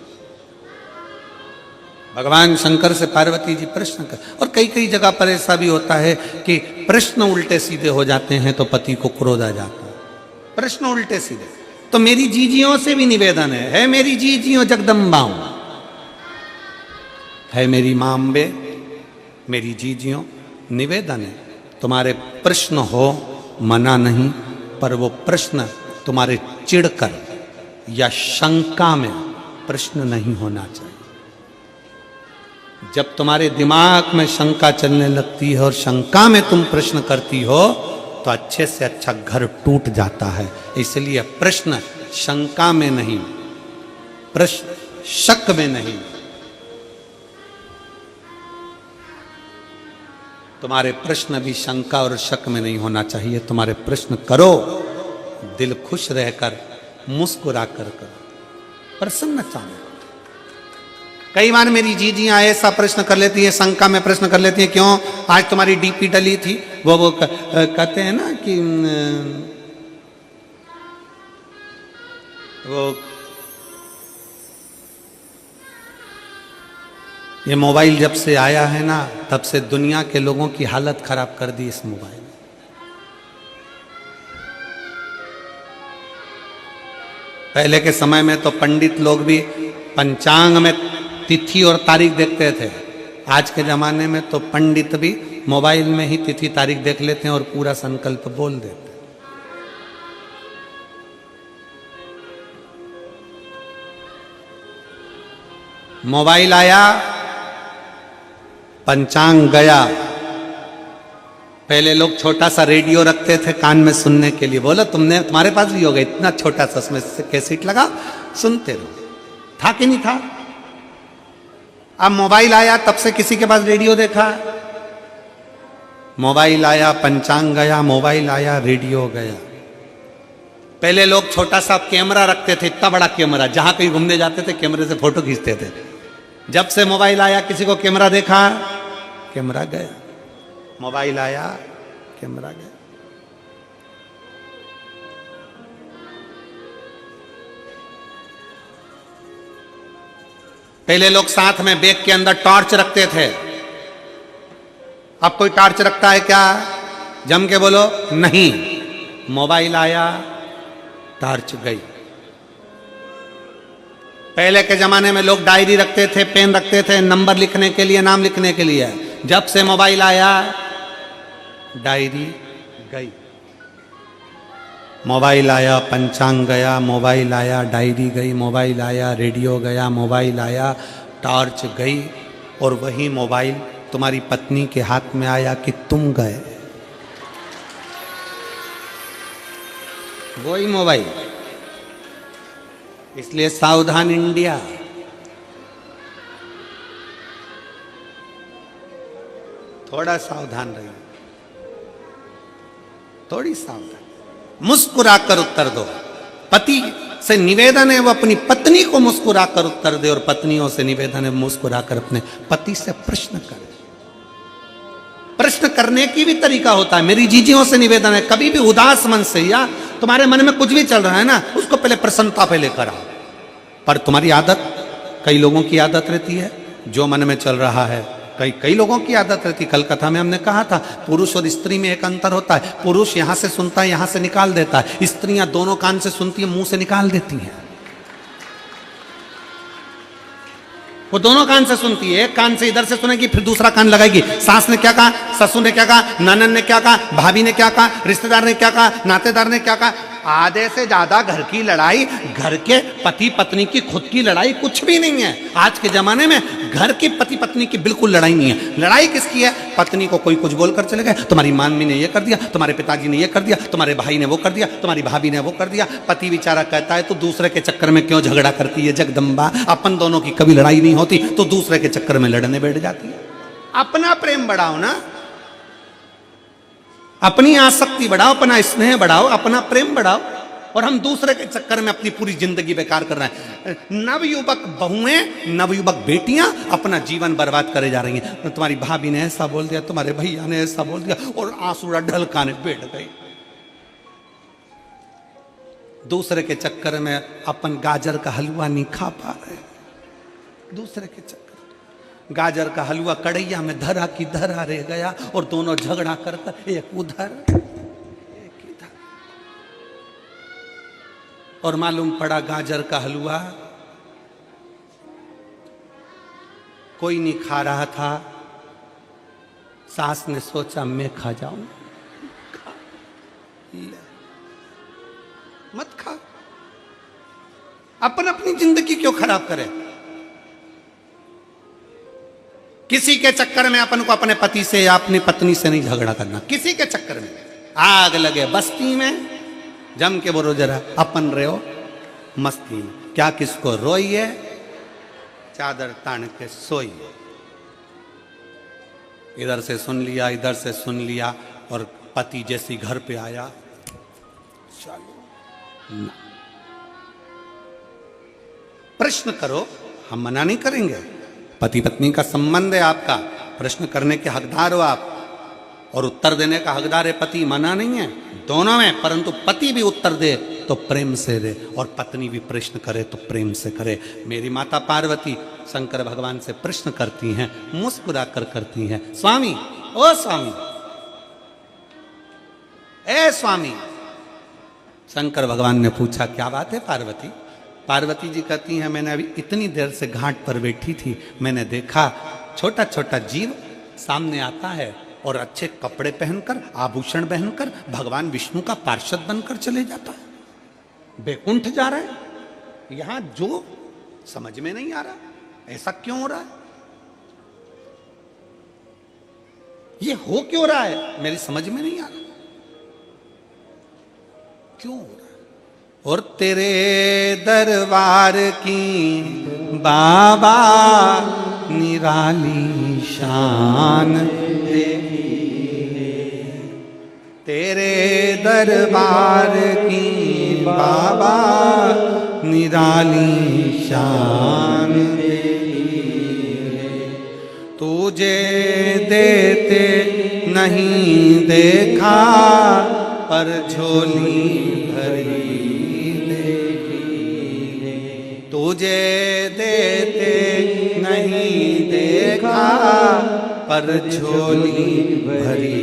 भगवान शंकर से पार्वती जी प्रश्न कर, और कई कई जगह पर ऐसा भी होता है कि प्रश्न उल्टे सीधे हो जाते हैं तो पति को क्रोध आ जाता है, प्रश्न उल्टे सीधे। तो मेरी जीजियों से भी निवेदन है मेरी जीजियों जगदम्बाओं, है मेरी मां अम्बे, मेरी जीजियों निवेदन है, तुम्हारे प्रश्न हो मना नहीं, पर वो प्रश्न तुम्हारे चिढ़कर या शंका में प्रश्न नहीं होना चाहिए। जब तुम्हारे दिमाग में शंका चलने लगती है और शंका में तुम प्रश्न करती हो तो अच्छे से अच्छा घर टूट जाता है। इसलिए प्रश्न शंका में नहीं, प्रश्न शक में नहीं। तुम्हारे प्रश्न भी शंका और शक में नहीं होना चाहिए। तुम्हारे प्रश्न करो दिल खुश रहकर, मुस्कुरा कर करो, प्रसन्नता में। कई बार मेरी जीजियां ऐसा प्रश्न कर लेती है, शंका में प्रश्न कर लेती है, क्यों आज तुम्हारी डीपी डली थी, वो कहते हैं ना कि वो ये मोबाइल जब से आया है ना, तब से दुनिया के लोगों की हालत खराब कर दी इस मोबाइल ने। पहले के समय में तो पंडित लोग भी पंचांग में तिथि और तारीख देखते थे। आज के जमाने में तो पंडित भी मोबाइल में ही तिथि तारीख देख लेते हैं और पूरा संकल्प बोल देते हैं। मोबाइल आया, पंचांग गया। पहले लोग छोटा सा रेडियो रखते थे कान में सुनने के लिए। बोला तुम्हारे पास भी होगा इतना छोटा सा, उसमें कैसेट लगा, सुनते रहो। था कि नहीं था? अब मोबाइल आया तब से किसी के पास रेडियो देखा? मोबाइल आया, पंचांग गया, मोबाइल आया, रेडियो गया। पहले लोग छोटा सा कैमरा रखते थे, इतना बड़ा कैमरा, जहां कहीं घूमने जाते थे कैमरे से फोटो खींचते थे। जब से मोबाइल आया, किसी को कैमरा देखा, कैमरा गया। मोबाइल आया, कैमरा गया। पहले लोग साथ में बैग के अंदर टॉर्च रखते थे। अब कोई टॉर्च रखता है क्या? जम के बोलो, नहीं। मोबाइल आया, टॉर्च गई। पहले के जमाने में लोग डायरी रखते थे, पेन रखते थे, नंबर लिखने के लिए, नाम लिखने के लिए। जब से मोबाइल आया, डायरी गई। मोबाइल आया, पंचांग गया, मोबाइल आया, डायरी गई, मोबाइल आया, रेडियो गया, मोबाइल आया, टॉर्च गई। और वही मोबाइल तुम्हारी पत्नी के हाथ में आया कि तुम गए। वही मोबाइल। इसलिए सावधान इंडिया। थोड़ा सावधान रहिए, थोड़ी सावधान। मुस्कुराकर उत्तर दो। पति से निवेदन है वो अपनी पत्नी को मुस्कुराकर उत्तर दे, और पत्नियों से निवेदन है मुस्कुराकर अपने पति से प्रश्न करे। प्रश्न करने की भी तरीका होता है। मेरी जीजियों से निवेदन है, कभी भी उदास मन से या तुम्हारे मन में कुछ भी चल रहा है ना, उसको पहले प्रसन्नता पे लेकर आओ। पर तुम्हारी आदत, कई लोगों की आदत रहती है जो मन में चल रहा है, कई लोगों की आदत रहती। कल कथा में हमने कहा था, पुरुष और स्त्री में एक अंतर होता है। पुरुष यहां से सुनता है, यहां से निकाल देता है। स्त्रियां दोनों कान से सुनती है, मुंह से निकाल देती हैं। वो दोनों कान से सुनती है, एक कान से इधर से सुनेगी, फिर दूसरा कान लगाएगी। सास ने क्या कहा, ससुर ने क्या कहा, ननद ने क्या कहा, भाभी ने क्या कहा, रिश्तेदार ने क्या कहा, नातेदार ने क्या कहा। आधे से ज्यादा घर की लड़ाई, घर के पति पत्नी की खुद की लड़ाई कुछ भी नहीं है। आज के जमाने में घर की पति पत्नी की बिल्कुल लड़ाई नहीं है। लड़ाई किसकी है? पत्नी को कोई कुछ बोलकर चले गए, तुम्हारी मामी ने ये कर दिया, तुम्हारे पिताजी ने ये कर दिया, तुम्हारे भाई ने वो कर दिया, तुम्हारी भाभी ने वो कर दिया। पति बेचारा कहता है, तो दूसरे के चक्कर में क्यों झगड़ा करती है जगदम्बा? अपन दोनों की कभी लड़ाई नहीं होती, तो दूसरे के चक्कर में लड़ने बैठ जाती है। अपना प्रेम बढ़ाओ ना, अपनी आसक्ति बढ़ाओ, अपना स्नेह बढ़ाओ, अपना प्रेम बढ़ाओ। और हम दूसरे के चक्कर में अपनी पूरी जिंदगी बेकार कर रहे हैं। नवयुवक बहुएं, नवयुवक बेटियां अपना जीवन बर्बाद करे जा रही हैं। तुम्हारी भाभी ने ऐसा बोल दिया, तुम्हारे भैया ने ऐसा बोल दिया, और आंसू ढलकाने बैठ गई। दूसरे के चक्कर में अपन गाजर का हलवा नहीं खा पा रहे। दूसरे के चक्कर, गाजर का हलवा कढ़ैया में धरा की धरा रह गया, और दोनों झगड़ा कर एक उधर एक इधर। और मालूम पड़ा गाजर का हलवा कोई नहीं खा रहा था। सास ने सोचा मैं खा जाऊं। मत खा, अपन अपनी जिंदगी क्यों खराब करे? किसी के चक्कर में अपन को अपने पति से या अपनी पत्नी से नहीं झगड़ा करना। किसी के चक्कर में आग लगे बस्ती में, जम के बोलो जरा, अपन रहे हो मस्ती में। क्या किसको रोइए, चादर तान के सोइए। इधर से सुन लिया, इधर से सुन लिया, और पति जैसी घर पे आया, चलो ना। प्रश्न करो, हम मना नहीं करेंगे। पति पत्नी का संबंध है आपका, प्रश्न करने के हकदार हो आप, और उत्तर देने का हकदार है पति, मना नहीं है। दोनों में, परंतु पति भी उत्तर दे तो प्रेम से दे, और पत्नी भी प्रश्न करे तो प्रेम से करे। मेरी माता पार्वती शंकर भगवान से प्रश्न करती हैं, मुस्कुरा कर करती हैं, स्वामी, ओ स्वामी, ए स्वामी। शंकर भगवान ने पूछा, क्या बात है पार्वती? पार्वती जी कहती हैं, मैंने अभी इतनी देर से घाट पर बैठी थी, मैंने देखा छोटा छोटा जीव सामने आता है, और अच्छे कपड़े पहनकर, आभूषण पहनकर भगवान विष्णु का पार्षद बनकर चले जाता है, बैकुंठ जा रहा है। यहां जो समझ में नहीं आ रहा, ऐसा क्यों हो रहा है? ये हो क्यों रहा है, मेरी समझ में नहीं आ रहा, क्यों हो रहा है? और तेरे दरबार की बाबा निराली शान तेरे दरबार की बाबा निराली शान तुझे देते नहीं देखा पर झोली भरी तुझे देते नहीं देखा पर झोली भरी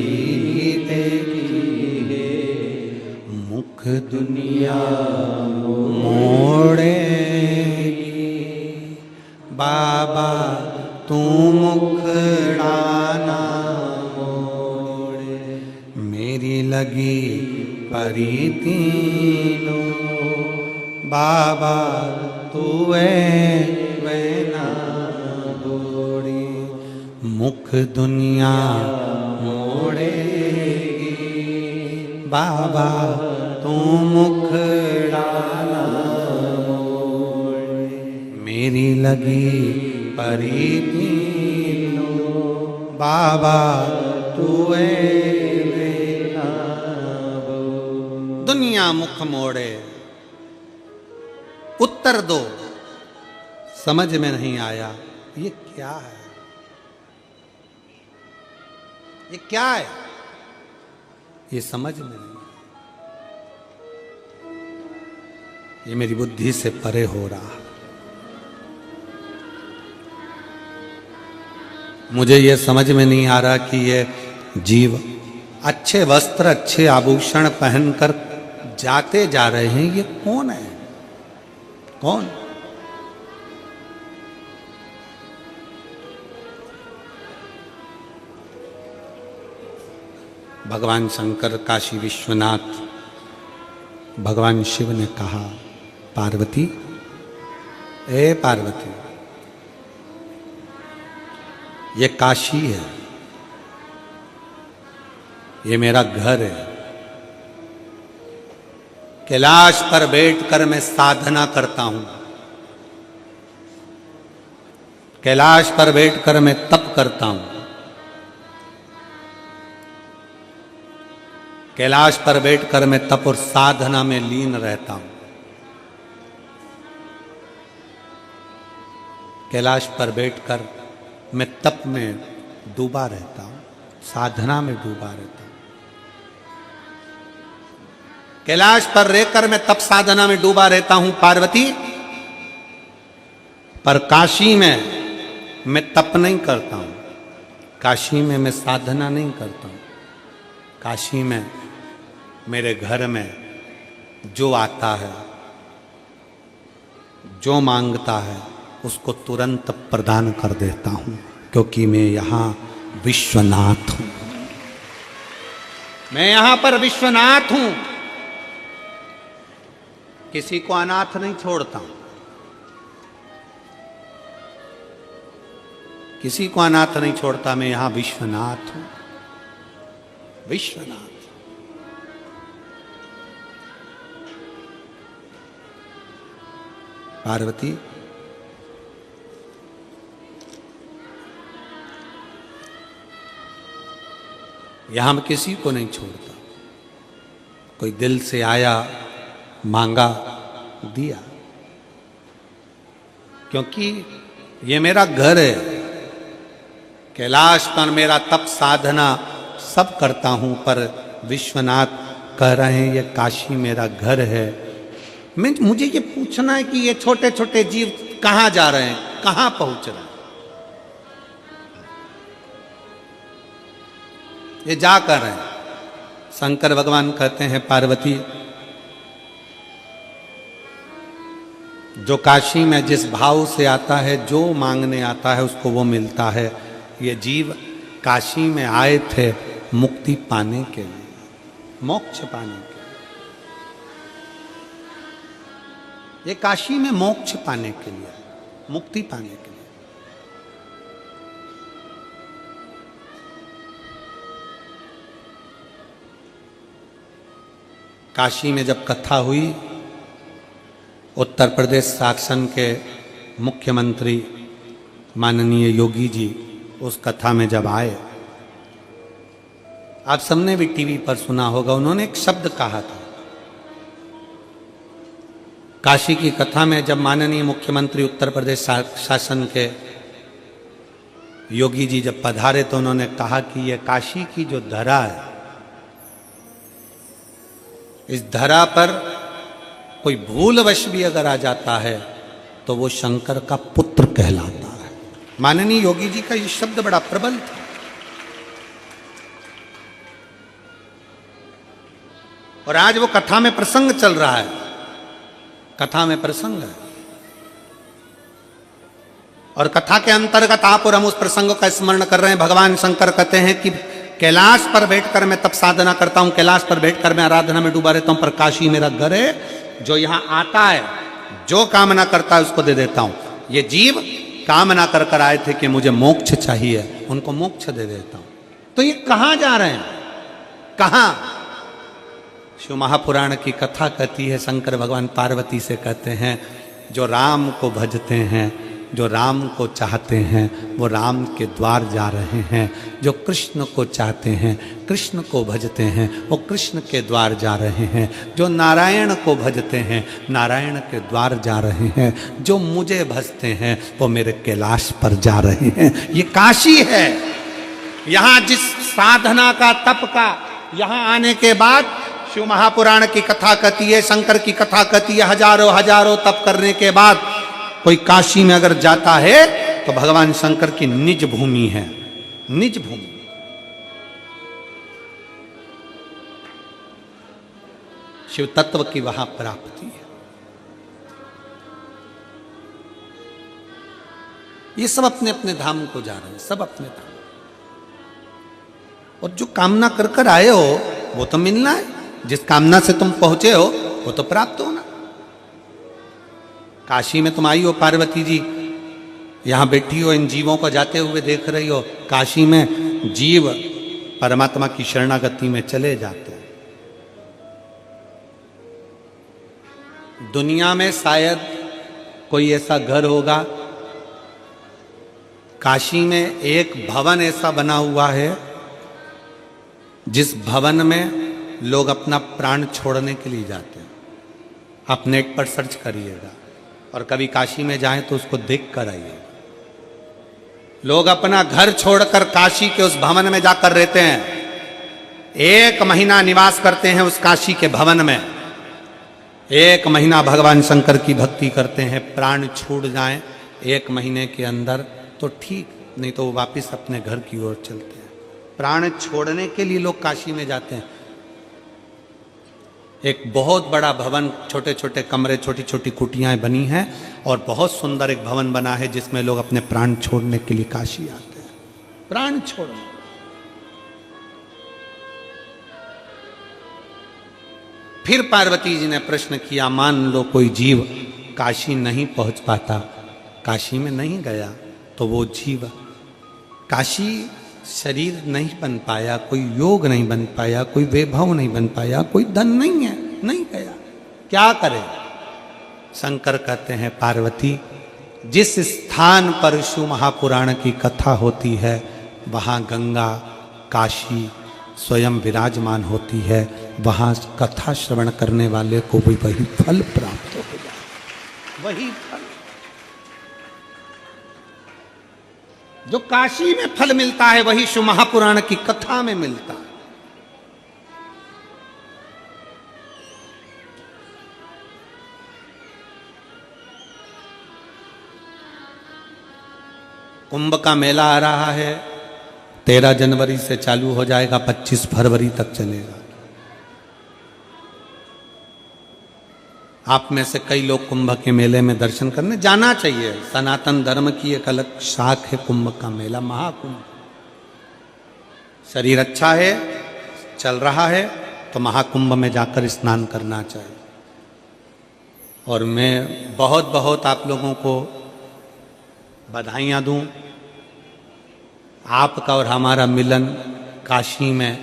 देखी मुख दुनिया मोड़ेगी बाबा तू मुखड़ाना मोड़े मेरी लगी परी तीनों बाबा तू वैना दौड़ी मुख दुनिया मोड़ेगी बाबा तू मुखड़ाना मोड़े मेरी लगी परी तीनों बाबा तू वैना दुनिया मुख मोड़े उत्तर दो समझ में नहीं आया ये क्या है ये क्या है ये समझ में नहीं ये मेरी बुद्धि से परे हो रहा मुझे ये समझ में नहीं आ रहा कि ये जीव अच्छे वस्त्र अच्छे आभूषण पहनकर जाते जा रहे हैं ये कौन है कौन भगवान शंकर काशी विश्वनाथ भगवान शिव ने कहा पार्वती ए पार्वती ये काशी है ये मेरा घर है कैलाश पर बैठकर मैं साधना करता हूं कैलाश पर बैठकर मैं तप करता हूं कैलाश पर बैठकर मैं तप और साधना में लीन रहता हूं कैलाश पर बैठकर मैं तप में डूबा रहता हूं साधना में डूबा रहता हूं कैलाश पर रहकर मैं तप साधना में डूबा रहता हूं पार्वती पर काशी में मैं तप नहीं करता हूं काशी में मैं साधना नहीं करता हूं काशी में मेरे घर में जो आता है जो मांगता है उसको तुरंत प्रदान कर देता हूं क्योंकि मैं यहां विश्वनाथ हूं मैं यहां पर विश्वनाथ हूं किसी को अनाथ नहीं छोड़ता हूं किसी को अनाथ नहीं छोड़ता मैं यहां विश्वनाथ हूं विश्वनाथ पार्वती यहां मैं किसी को नहीं छोड़ता कोई दिल से आया मांगा दिया क्योंकि ये मेरा घर है कैलाश पर मेरा तप साधना सब करता हूं पर विश्वनाथ कह रहे हैं ये काशी मेरा घर है मुझे ये पूछना है कि ये छोटे छोटे जीव कहां जा रहे हैं कहां पहुंच रहे हैं ये जा कर रहे हैं शंकर भगवान कहते हैं पार्वती जो काशी में जिस भाव से आता है जो मांगने आता है उसको वो मिलता है ये जीव काशी में आए थे मुक्ति पाने के लिए मोक्ष पाने के लिए ये काशी में मोक्ष पाने के लिए मुक्ति पाने के लिए काशी में जब कथा हुई उत्तर प्रदेश शासन के मुख्यमंत्री माननीय योगी जी उस कथा में जब आए, आप सबने भी टीवी पर सुना होगा, उन्होंने एक शब्द कहा था। काशी की कथा में जब माननीय मुख्यमंत्री उत्तर प्रदेश शासन के योगी जी जब पधारे तो उन्होंने कहा कि यह काशी की जो धरा है, इस धरा पर कोई भूलवश भी अगर आ जाता है तो वो शंकर का पुत्र कहलाता है। माननीय योगी जी का ये शब्द बड़ा प्रबल था। और आज वो कथा में प्रसंग चल रहा है, कथा में प्रसंग है, और कथा के अंतर्गत आप और हम उस प्रसंग का स्मरण कर रहे हैं। भगवान शंकर कहते हैं कि कैलाश पर बैठकर मैं तप साधना करता हूं, कैलाश पर बैठकर मैं आराधना में डूबा रहता हूं, पर काशी मेरा घर है। जो यहां आता है, जो कामना करता है उसको दे देता हूं। ये जीव कामना कर कर आए थे कि मुझे मोक्ष चाहिए, उनको मोक्ष दे देता हूं। तो ये कहां जा रहे हैं, कहां? शिव महापुराण की कथा कहती है, शंकर भगवान पार्वती से कहते हैं, जो राम को भजते हैं, जो राम को चाहते हैं, वो राम के द्वार जा रहे हैं। जो कृष्ण को चाहते हैं, कृष्ण को भजते हैं, वो कृष्ण के द्वार जा रहे हैं। जो नारायण को भजते हैं, नारायण के द्वार जा रहे हैं। जो मुझे भजते हैं, वो मेरे कैलाश पर जा रहे हैं। ये काशी है। यहाँ जिस साधना का, तप का, यहाँ आने के बाद शिव महापुराण की कथा कहती है, शंकर की कथा कहती है, हजारों हजारों तप करने के बाद कोई काशी में अगर जाता है तो भगवान शंकर की निज भूमि है, निज भूमि। शिव तत्व की वहां प्राप्ति है। ये सब अपने अपने धाम को जा रहे हैं, सब अपने धाम। और जो कामना कर कर आए हो वो तो मिलना है। जिस कामना से तुम पहुंचे हो वो तो प्राप्त होना। काशी में तुम आई हो, पार्वती जी यहां बैठी हो, इन जीवों को जाते हुए देख रही हो। काशी में जीव परमात्मा की शरणागति में चले जाते हैं। दुनिया में शायद कोई ऐसा घर होगा, काशी में एक भवन ऐसा बना हुआ है जिस भवन में लोग अपना प्राण छोड़ने के लिए जाते हैं। आप नेट पर सर्च करिएगा और कभी काशी में जाएं तो उसको देख कर आइए। लोग अपना घर छोड़कर काशी के उस भवन में जाकर रहते हैं। 1 महीना निवास करते हैं उस काशी के भवन में। 1 महीना भगवान शंकर की भक्ति करते हैं। प्राण छूट जाएं 1 महीने के अंदर तो ठीक, नहीं तो वो वापिस अपने घर की ओर चलते हैं। प्राण छोड़ने के लिए लोग काशी में जाते हैं। एक बहुत बड़ा भवन, छोटे छोटे कमरे, छोटी छोटी कुटियाएं बनी हैं और बहुत सुंदर एक भवन बना है जिसमें लोग अपने प्राण छोड़ने के लिए काशी आते हैं। प्राण छोड़ने। फिर पार्वती जी ने प्रश्न किया, मान लो कोई जीव काशी नहीं पहुंच पाता, काशी में नहीं गया, तो वो जीव काशी शरीर नहीं बन पाया, कोई योग नहीं बन पाया, कोई वैभव नहीं बन पाया, कोई धन नहीं है, नहीं गया, क्या करे? शंकर कहते हैं, पार्वती जिस स्थान पर शिव महापुराण की कथा होती है वहाँ गंगा, काशी स्वयं विराजमान होती है। वहाँ कथा श्रवण करने वाले को भी वही फल प्राप्त हो जाए, वही फल जो काशी में फल मिलता है वही शिव महापुराण की कथा में मिलता है। कुंभ का मेला आ रहा है, 13 जनवरी से चालू हो जाएगा, 25 फरवरी तक चलेगा। आप में से कई लोग कुंभ के मेले में दर्शन करने जाना चाहिए। सनातन धर्म की एक अलग शाख है कुंभ का मेला, महाकुंभ। शरीर अच्छा है, चल रहा है, तो महाकुंभ में जाकर स्नान करना चाहिए। और मैं बहुत बहुत आप लोगों को बधाइयाँ दूँ। आपका और हमारा मिलन काशी में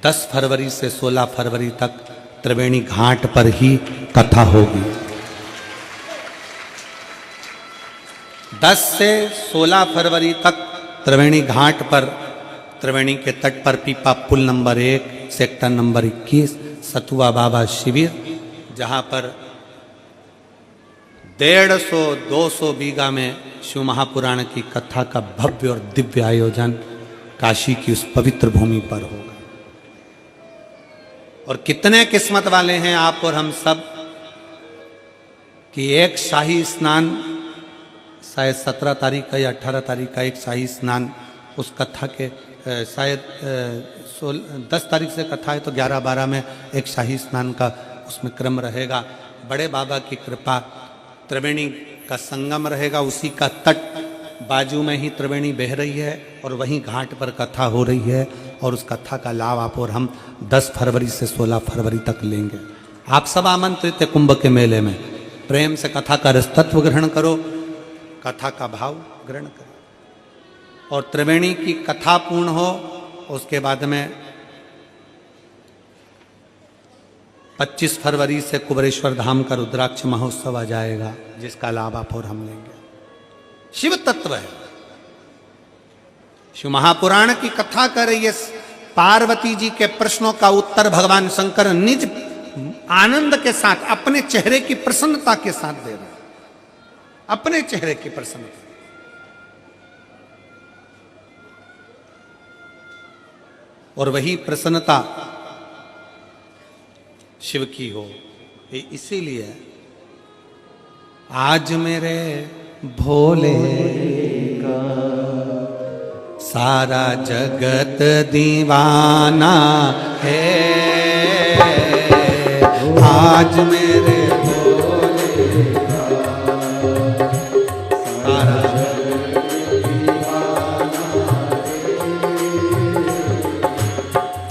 10 फरवरी से 16 फरवरी तक त्रिवेणी घाट पर ही कथा होगी। 10 से 16 फरवरी तक त्रिवेणी घाट पर, त्रिवेणी के तट पर पीपा पुल नंबर 1 सेक्टर नंबर 21 सतुआ बाबा शिविर, जहाँ पर 150-200 बीघा में शिव महापुराण की कथा का भव्य और दिव्य आयोजन काशी की उस पवित्र भूमि पर होगा। और कितने किस्मत वाले हैं आप और हम सब कि एक शाही स्नान, शायद 17 तारीख का या 18 तारीख का एक शाही स्नान उस कथा के, शायद 10 तारीख से कथा है तो 11-12 में एक शाही स्नान का उसमें क्रम रहेगा। बड़े बाबा की कृपा, त्रिवेणी का संगम रहेगा, उसी का तट बाजू में ही त्रिवेणी बह रही है और वहीं घाट पर कथा हो रही है। और उस कथा का लाभ आप और हम 10 फरवरी से 16 फरवरी तक लेंगे। आप सब आमंत्रित है कुंभ के मेले में। प्रेम से कथा का रसतत्व ग्रहण करो, कथा का भाव ग्रहण करो और त्रिवेणी की कथा पूर्ण हो। उसके बाद में 25 फरवरी से कुबरेश्वर धाम का रुद्राक्ष महोत्सव आ जाएगा, जिसका लाभ आप और हम लेंगे। शिव तत्व है, शिव महापुराण की कथा कर रही है। पार्वती जी के प्रश्नों का उत्तर भगवान शंकर निज आनंद के साथ, अपने चेहरे की प्रसन्नता के साथ दे रहे हैं, अपने चेहरे की प्रसन्नता। और वही प्रसन्नता शिव की हो, इसीलिए आज मेरे भोले का सारा जगत दीवाना है। आज मेरे भोले का सारा जगत दीवाना है।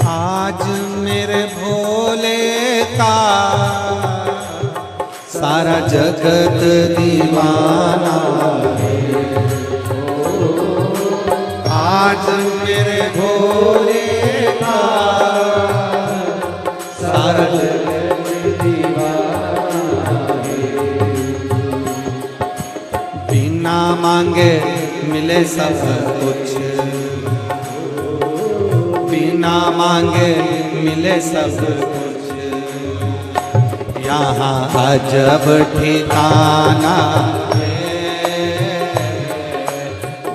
आज मेरे भोले का सारा जगत दीवाना है। आज मेरे भोले का सारा जगत दीवाना है। बिना मांगे मिले सब कुछ, बिना मांगे मिले सब कुछ, यहाँ अजब ठिकाना है।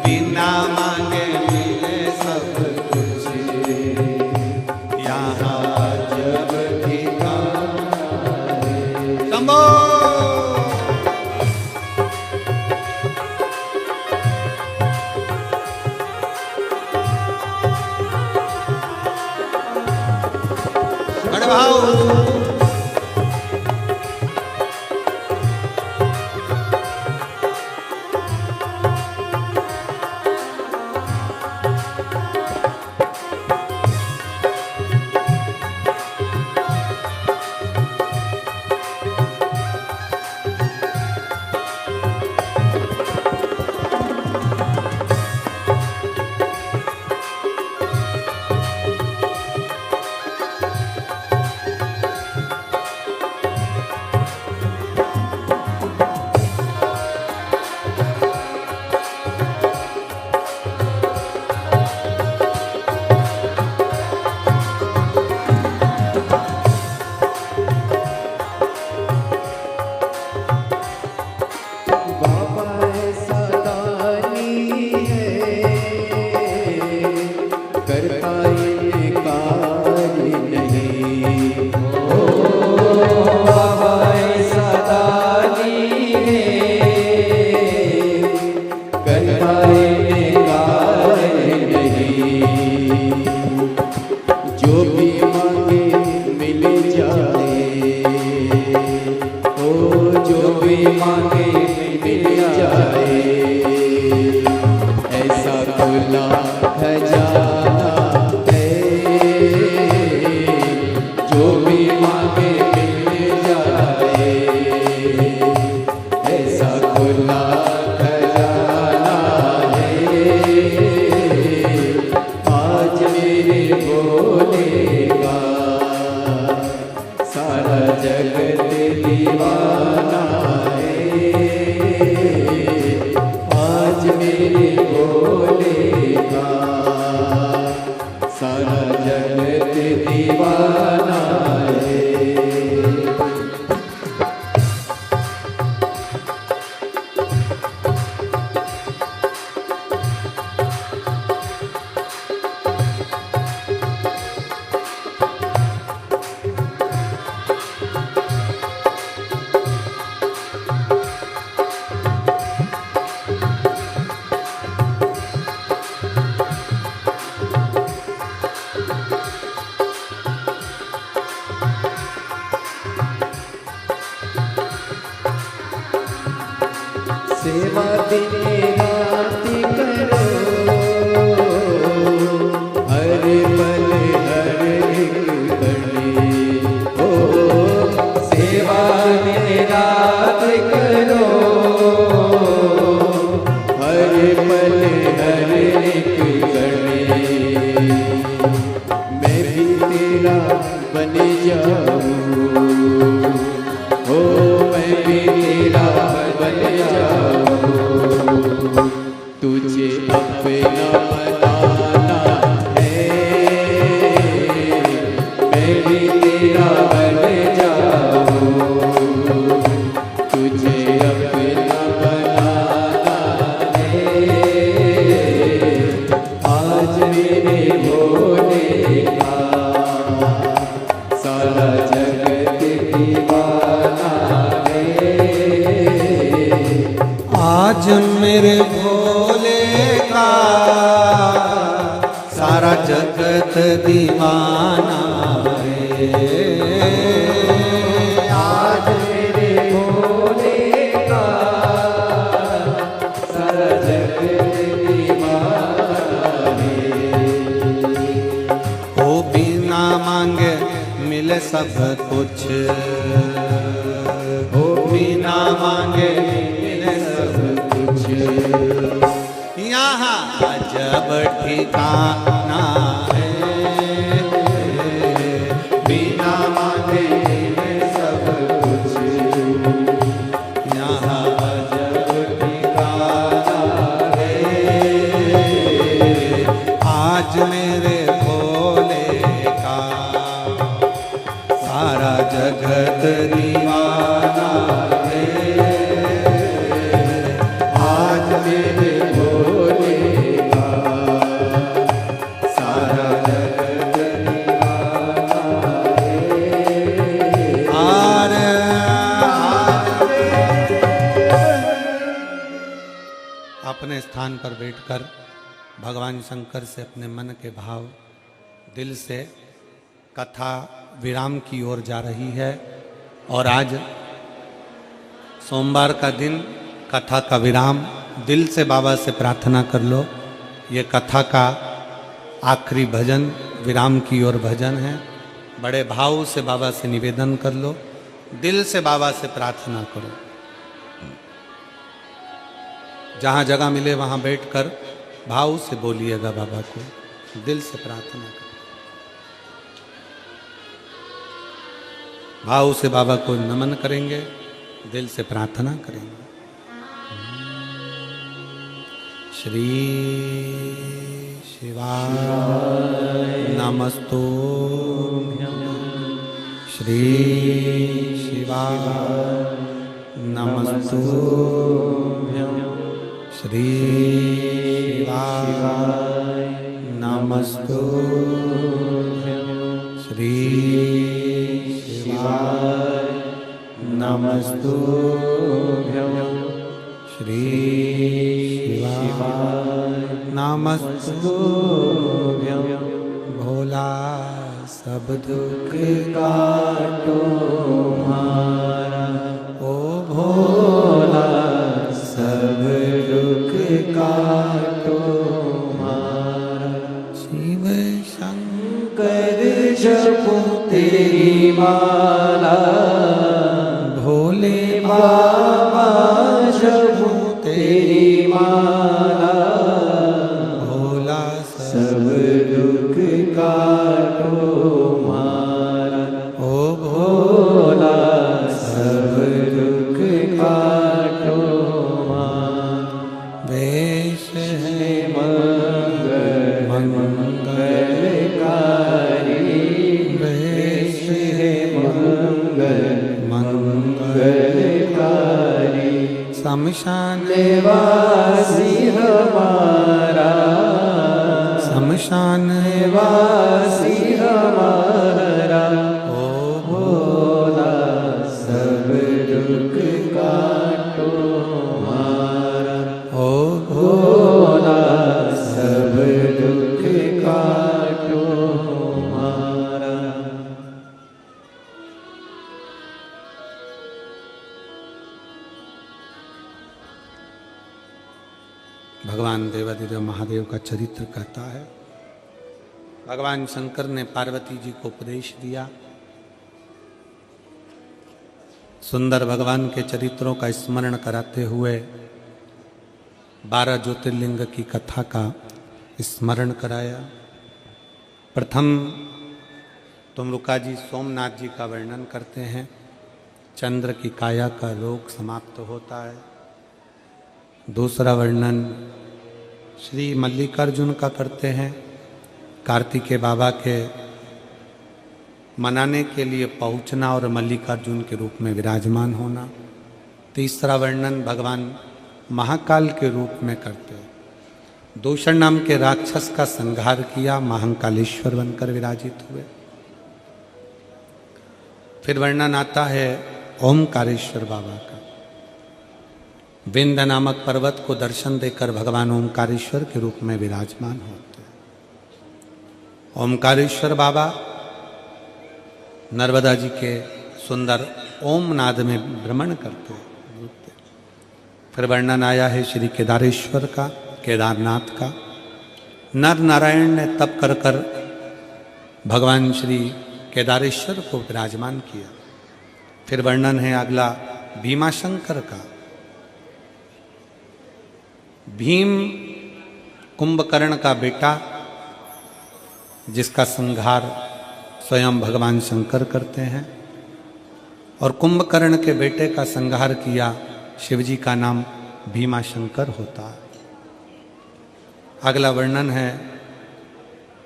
बिना मांगे मिले सब कुछ, यहाँ अजब ठिकाना है। शंभो बड़े भाव सेवा दिन रात करो, हर पल हर एक घड़ी हो सेवा दिन रात करो, हर पल हर एक घड़ी मैं भी तेरा बन जाऊं, हो मैं भी तेरा बन जाऊं, तुझे अपना बनाना है, मैं भी तेरा बन जाऊं, तुझे अपना बनाना है, आज मेरे भोले का सारा जगत दीवाना है, आज मेरे भोले का सारा जगत दीवाना है। आज मेरे भोले का सारा जगत दीवाना है, ओ बिना मांगे मिले सब कुछ, ओ बिना मांगे मिले सब कुछ यहाँ अजब ठिकाना है, बिना मांगे मिले सब कुछ, यहाँ अजब ठिकाना है, आज मेरे भोले का सारा जगत दीवाना है, आज मेरे भोले का सारा जगत दीवाना है, आर अपने स्थान पर बैठकर भगवान शंकर से अपने मन के भाव दिल से कथा विराम की ओर जा रही है। और आज सोमवार का दिन कथा का विराम, दिल से बाबा से प्रार्थना कर लो। ये कथा का आखिरी भजन विराम की ओर भजन है। बड़े भाव से बाबा से निवेदन कर लो, दिल से बाबा से प्रार्थना करो। जहाँ जगह मिले वहाँ बैठकर भाव से बोलिएगा बाबा को, दिल से प्रार्थना करो। भाव से बाबा को नमन करेंगे, दिल से प्रार्थना करेंगे। श्री शिवाय नमस्तुभ्यं, श्री शिवाय नमस्तुभ्यं, श्री शिवाय नमस्तुभ्यं, श्री शिवाय नमस्तुभ्यं, श्री शिवाय नमस्तुभ्यं। भोला सब दुख काटो हमारा, ओ भोला सब दुख काटो हमारा। शिव शंकर जपो तेरी माला, भोले बाबा जपो तेरी माला, भोला सब दुख काटो हमारा, ओ भोला सब दुख काटो हमारा। वेश है मंगल मंगलकारी, वेश है मंगलकारी। शमशान निवासी हमारा, शमशान निवासी हमारा, ओ भोला सब दुख काटो हमारा, ओ भोला सब दुख काटो हमारा। भगवान देवादिदेव महादेव का चरित्र कहता है। भगवान शंकर ने पार्वती जी को उपदेश दिया। सुंदर भगवान के चरित्रों का स्मरण कराते हुए 12 ज्योतिर्लिंग की कथा का स्मरण कराया। प्रथम तुमरुका जी सोमनाथ जी का वर्णन करते हैं। चंद्र की काया का रोग समाप्त होता है। दूसरा वर्णन श्री मल्लिकार्जुन का करते हैं। कार्तिकेय बाबा के मनाने के लिए पहुंचना और मल्लिकार्जुन के रूप में विराजमान होना। तीसरा वर्णन भगवान महाकाल के रूप में करते हैं। दूषण नाम के राक्षस का संहार किया, महाकालेश्वर बनकर विराजित हुए। फिर वर्णन आता है ओमकारेश्वर बाबा का। विंध्य नामक पर्वत को दर्शन देकर भगवान ओमकारेश्वर के रूप में विराजमान होते हैं। ओमकारेश्वर बाबा नर्मदा जी के सुंदर ओम नाद में भ्रमण करते हैं। फिर वर्णन आया है श्री केदारेश्वर का, केदारनाथ का। नर नारायण ने तप कर कर भगवान श्री केदारेश्वर को विराजमान किया। फिर वर्णन है अगला भीमाशंकर का। भीम कुंभकर्ण का बेटा, जिसका संहार स्वयं भगवान शंकर करते हैं, और कुंभकर्ण के बेटे का संहार किया शिवजी का नाम भीमाशंकर होता है। अगला वर्णन है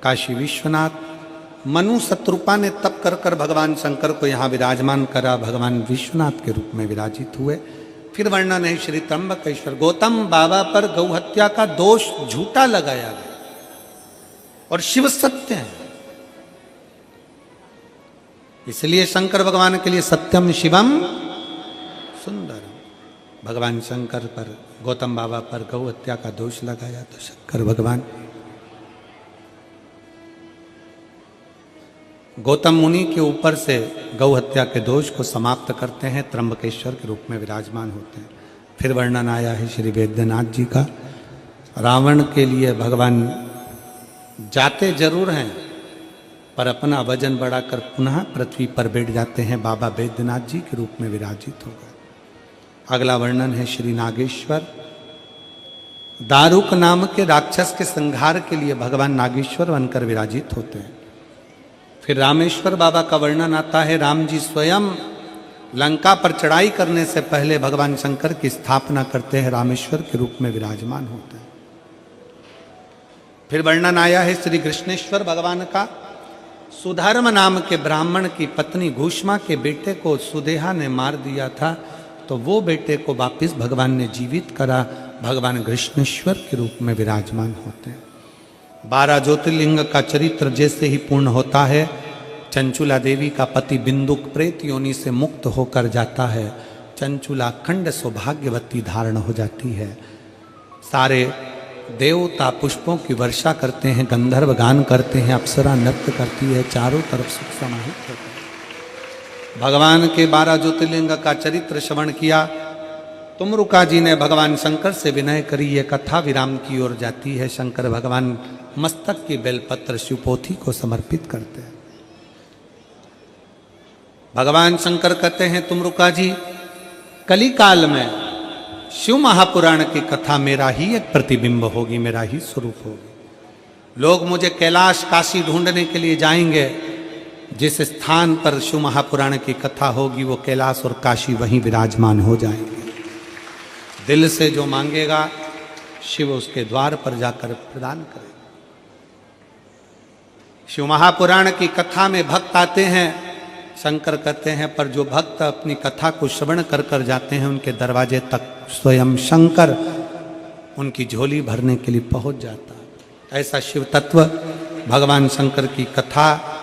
काशी विश्वनाथ। मनु शत्रुपा ने तप कर कर भगवान शंकर को यहाँ विराजमान करा, भगवान विश्वनाथ के रूप में विराजित हुए। फिर वर्णन है श्री त्र्यंबकेश्वर। गौतम बाबा पर गौ हत्या का दोष झूठा लगाया गया और शिव सत्य है, इसलिए शंकर भगवान के लिए सत्यम शिवम सुंदरम। भगवान शंकर पर, गौतम बाबा पर गौ हत्या का दोष लगाया तो शंकर भगवान गौतम मुनि के ऊपर से गौ हत्या के दोष को समाप्त करते हैं, त्र्यंबकेश्वर के रूप में विराजमान होते हैं। फिर वर्णन आया है श्री वैद्यनाथ जी का। रावण के लिए भगवान जाते जरूर हैं, पर अपना वजन बढ़ाकर पुनः पृथ्वी पर बैठ जाते हैं। बाबा वैद्यनाथ जी के रूप में विराजित हो गए। अगला वर्णन है श्री नागेश्वर। दारुक नाम के राक्षस के संहार के लिए भगवान नागेश्वर बनकर विराजित होते हैं। फिर रामेश्वर बाबा का वर्णन आता है। राम जी स्वयं लंका पर चढ़ाई करने से पहले भगवान शंकर की स्थापना करते हैं, रामेश्वर के रूप में विराजमान होते हैं। फिर वर्णन आया है श्री कृष्णेश्वर भगवान का। सुधर्म नाम के ब्राह्मण की पत्नी घूष्मा के बेटे को सुदेहा ने मार दिया था, तो वो बेटे को वापिस भगवान ने जीवित करा, भगवान कृष्णेश्वर के रूप में विराजमान होते हैं। 12 ज्योतिर्लिंग का चरित्र जैसे ही पूर्ण होता है, चंचुला देवी का पति बिंदुक प्रेत योनि से मुक्त होकर जाता है। चंचुला खंड सौभाग्यवती धारण हो जाती है। सारे देवता पुष्पों की वर्षा करते हैं, गंधर्व गान करते हैं, अप्सरा नृत्य करती है, चारों तरफ सुख समाहित होता है। भगवान के 12 ज्योतिर्लिंग का चरित्र श्रवण किया। तुमरुका जी ने भगवान शंकर से विनय करी। ये कथा विराम की ओर जाती है। शंकर भगवान मस्तक की बेलपत्र शिवपोथी को समर्पित करते हैं। भगवान शंकर कहते हैं तुमरुका जी, कली काल में शिव महापुराण की कथा मेरा ही एक प्रतिबिंब होगी, मेरा ही स्वरूप होगी। लोग मुझे कैलाश काशी ढूंढने के लिए जाएंगे। जिस स्थान पर शिव महापुराण की कथा होगी वो कैलाश और काशी वहीं विराजमान हो जाएंगे। दिल से जो मांगेगा शिव उसके द्वार पर जाकर प्रदान करेगा। शिव महापुराण की कथा में भक्त आते हैं। शंकर कहते हैं पर जो भक्त अपनी कथा को श्रवण कर कर जाते हैं, उनके दरवाजे तक स्वयं शंकर उनकी झोली भरने के लिए पहुंच जाता है। ऐसा शिव तत्व भगवान शंकर की कथा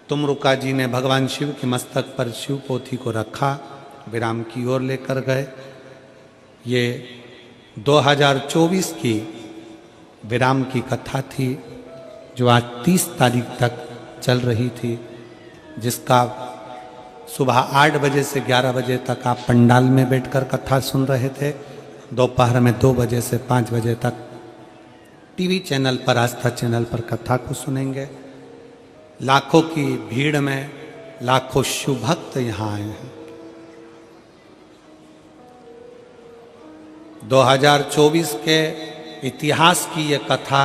तुमरुका जी ने भगवान शिव के मस्तक पर शिव पोथी को रखा, विराम की ओर लेकर गए। ये 2024 की विराम की कथा थी, जो आज 30 तारीख तक चल रही थी, जिसका सुबह 8 बजे से 11 बजे तक आप पंडाल में बैठकर कथा सुन रहे थे। दोपहर में 2 बजे से 5 बजे तक टीवी चैनल पर, आस्था चैनल पर कथा को सुनेंगे। लाखों की भीड़ में लाखों शिव भक्त यहाँ आए हैं। 2024 के इतिहास की ये कथा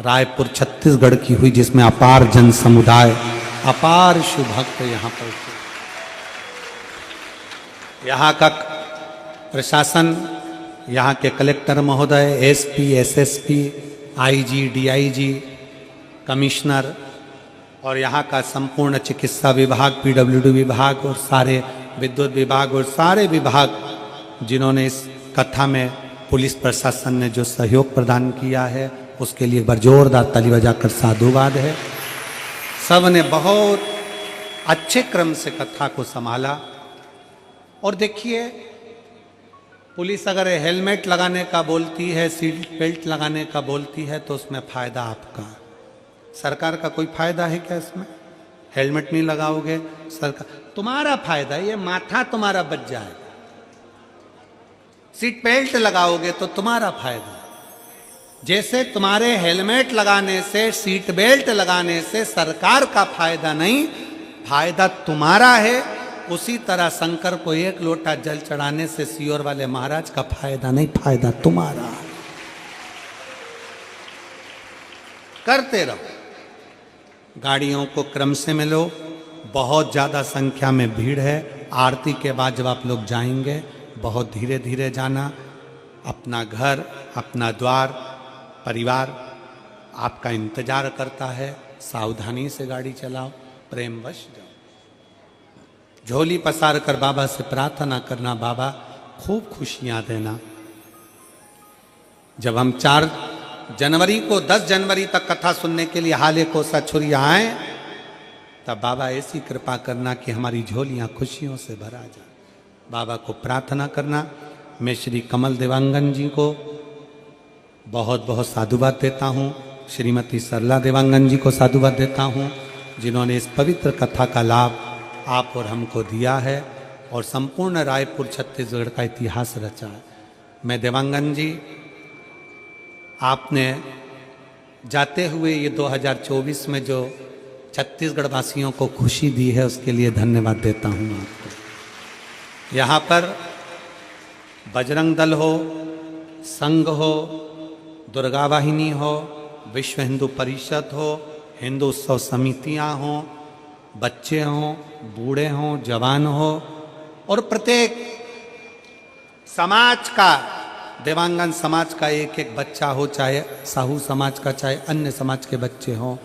रायपुर छत्तीसगढ़ की हुई, जिसमें अपार जन समुदाय, अपार शिव भक्त यहाँ पर थे। यहाँ का प्रशासन, यहाँ के कलेक्टर महोदय, SP, SSP, IG, DIG, commissioner और यहाँ का संपूर्ण चिकित्सा विभाग, पीडब्ल्यूडी विभाग और सारे विद्युत विभाग और सारे विभाग, जिन्होंने इस कथा में पुलिस प्रशासन ने जो सहयोग प्रदान किया है, उसके लिए जोरदार ताली बजाकर साधुवाद है। सब ने बहुत अच्छे क्रम से कथा को संभाला। और देखिए, पुलिस अगर हेलमेट लगाने का बोलती है, सीट बेल्ट लगाने का बोलती है, तो उसमें फायदा आपका, सरकार का कोई फायदा है क्या इसमें? हेलमेट नहीं लगाओगे, सरकार, तुम्हारा फायदा, ये माथा तुम्हारा बच जाएगा। सीट बेल्ट लगाओगे तो तुम्हारा फायदा। जैसे तुम्हारे हेलमेट लगाने से, सीट बेल्ट लगाने से सरकार का फायदा नहीं, फायदा तुम्हारा है, उसी तरह शंकर को 1 लोटा जल चढ़ाने से सियोर वाले महाराज का फायदा नहीं, फायदा तुम्हारा है। करते रहो। गाड़ियों को क्रम से मिलो, बहुत ज़्यादा संख्या में भीड़ है। आरती के बाद जब आप लोग जाएंगे, बहुत धीरे धीरे जाना। अपना घर, अपना द्वार, परिवार आपका इंतजार करता है। सावधानी से गाड़ी चलाओ, प्रेमवश जाओ। झोली पसार कर बाबा से प्रार्थना करना, बाबा खूब खुशियां देना। जब हम 4 जनवरी को 10 जनवरी तक कथा सुनने के लिए हाले को सछुरिया आए, तब बाबा ऐसी कृपा करना कि हमारी झोलियां खुशियों से भरा जाए। बाबा को प्रार्थना करना। मैं श्री कमल देवांगन जी को बहुत बहुत साधुवाद देता हूँ। श्रीमती सरला देवांगन जी को साधुवाद देता हूँ, जिन्होंने इस पवित्र कथा का लाभ आप और हमको दिया है और संपूर्ण रायपुर छत्तीसगढ़ का इतिहास रचा है। मैं देवांगन जी, आपने जाते हुए ये 2024 में जो छत्तीसगढ़ वासियों को खुशी दी है, उसके लिए धन्यवाद देता हूँ आपको। यहाँ पर बजरंग दल हो, संघ हो, दुर्गा वाहिनी हो, विश्व हिंदू परिषद हो, हिंदू उत्सव समितियाँ हों, बच्चे हों, बूढ़े हों, जवान हो, और प्रत्येक समाज का, देवांगन समाज का एक एक बच्चा हो, चाहे साहू समाज का, चाहे अन्य समाज के बच्चे हों,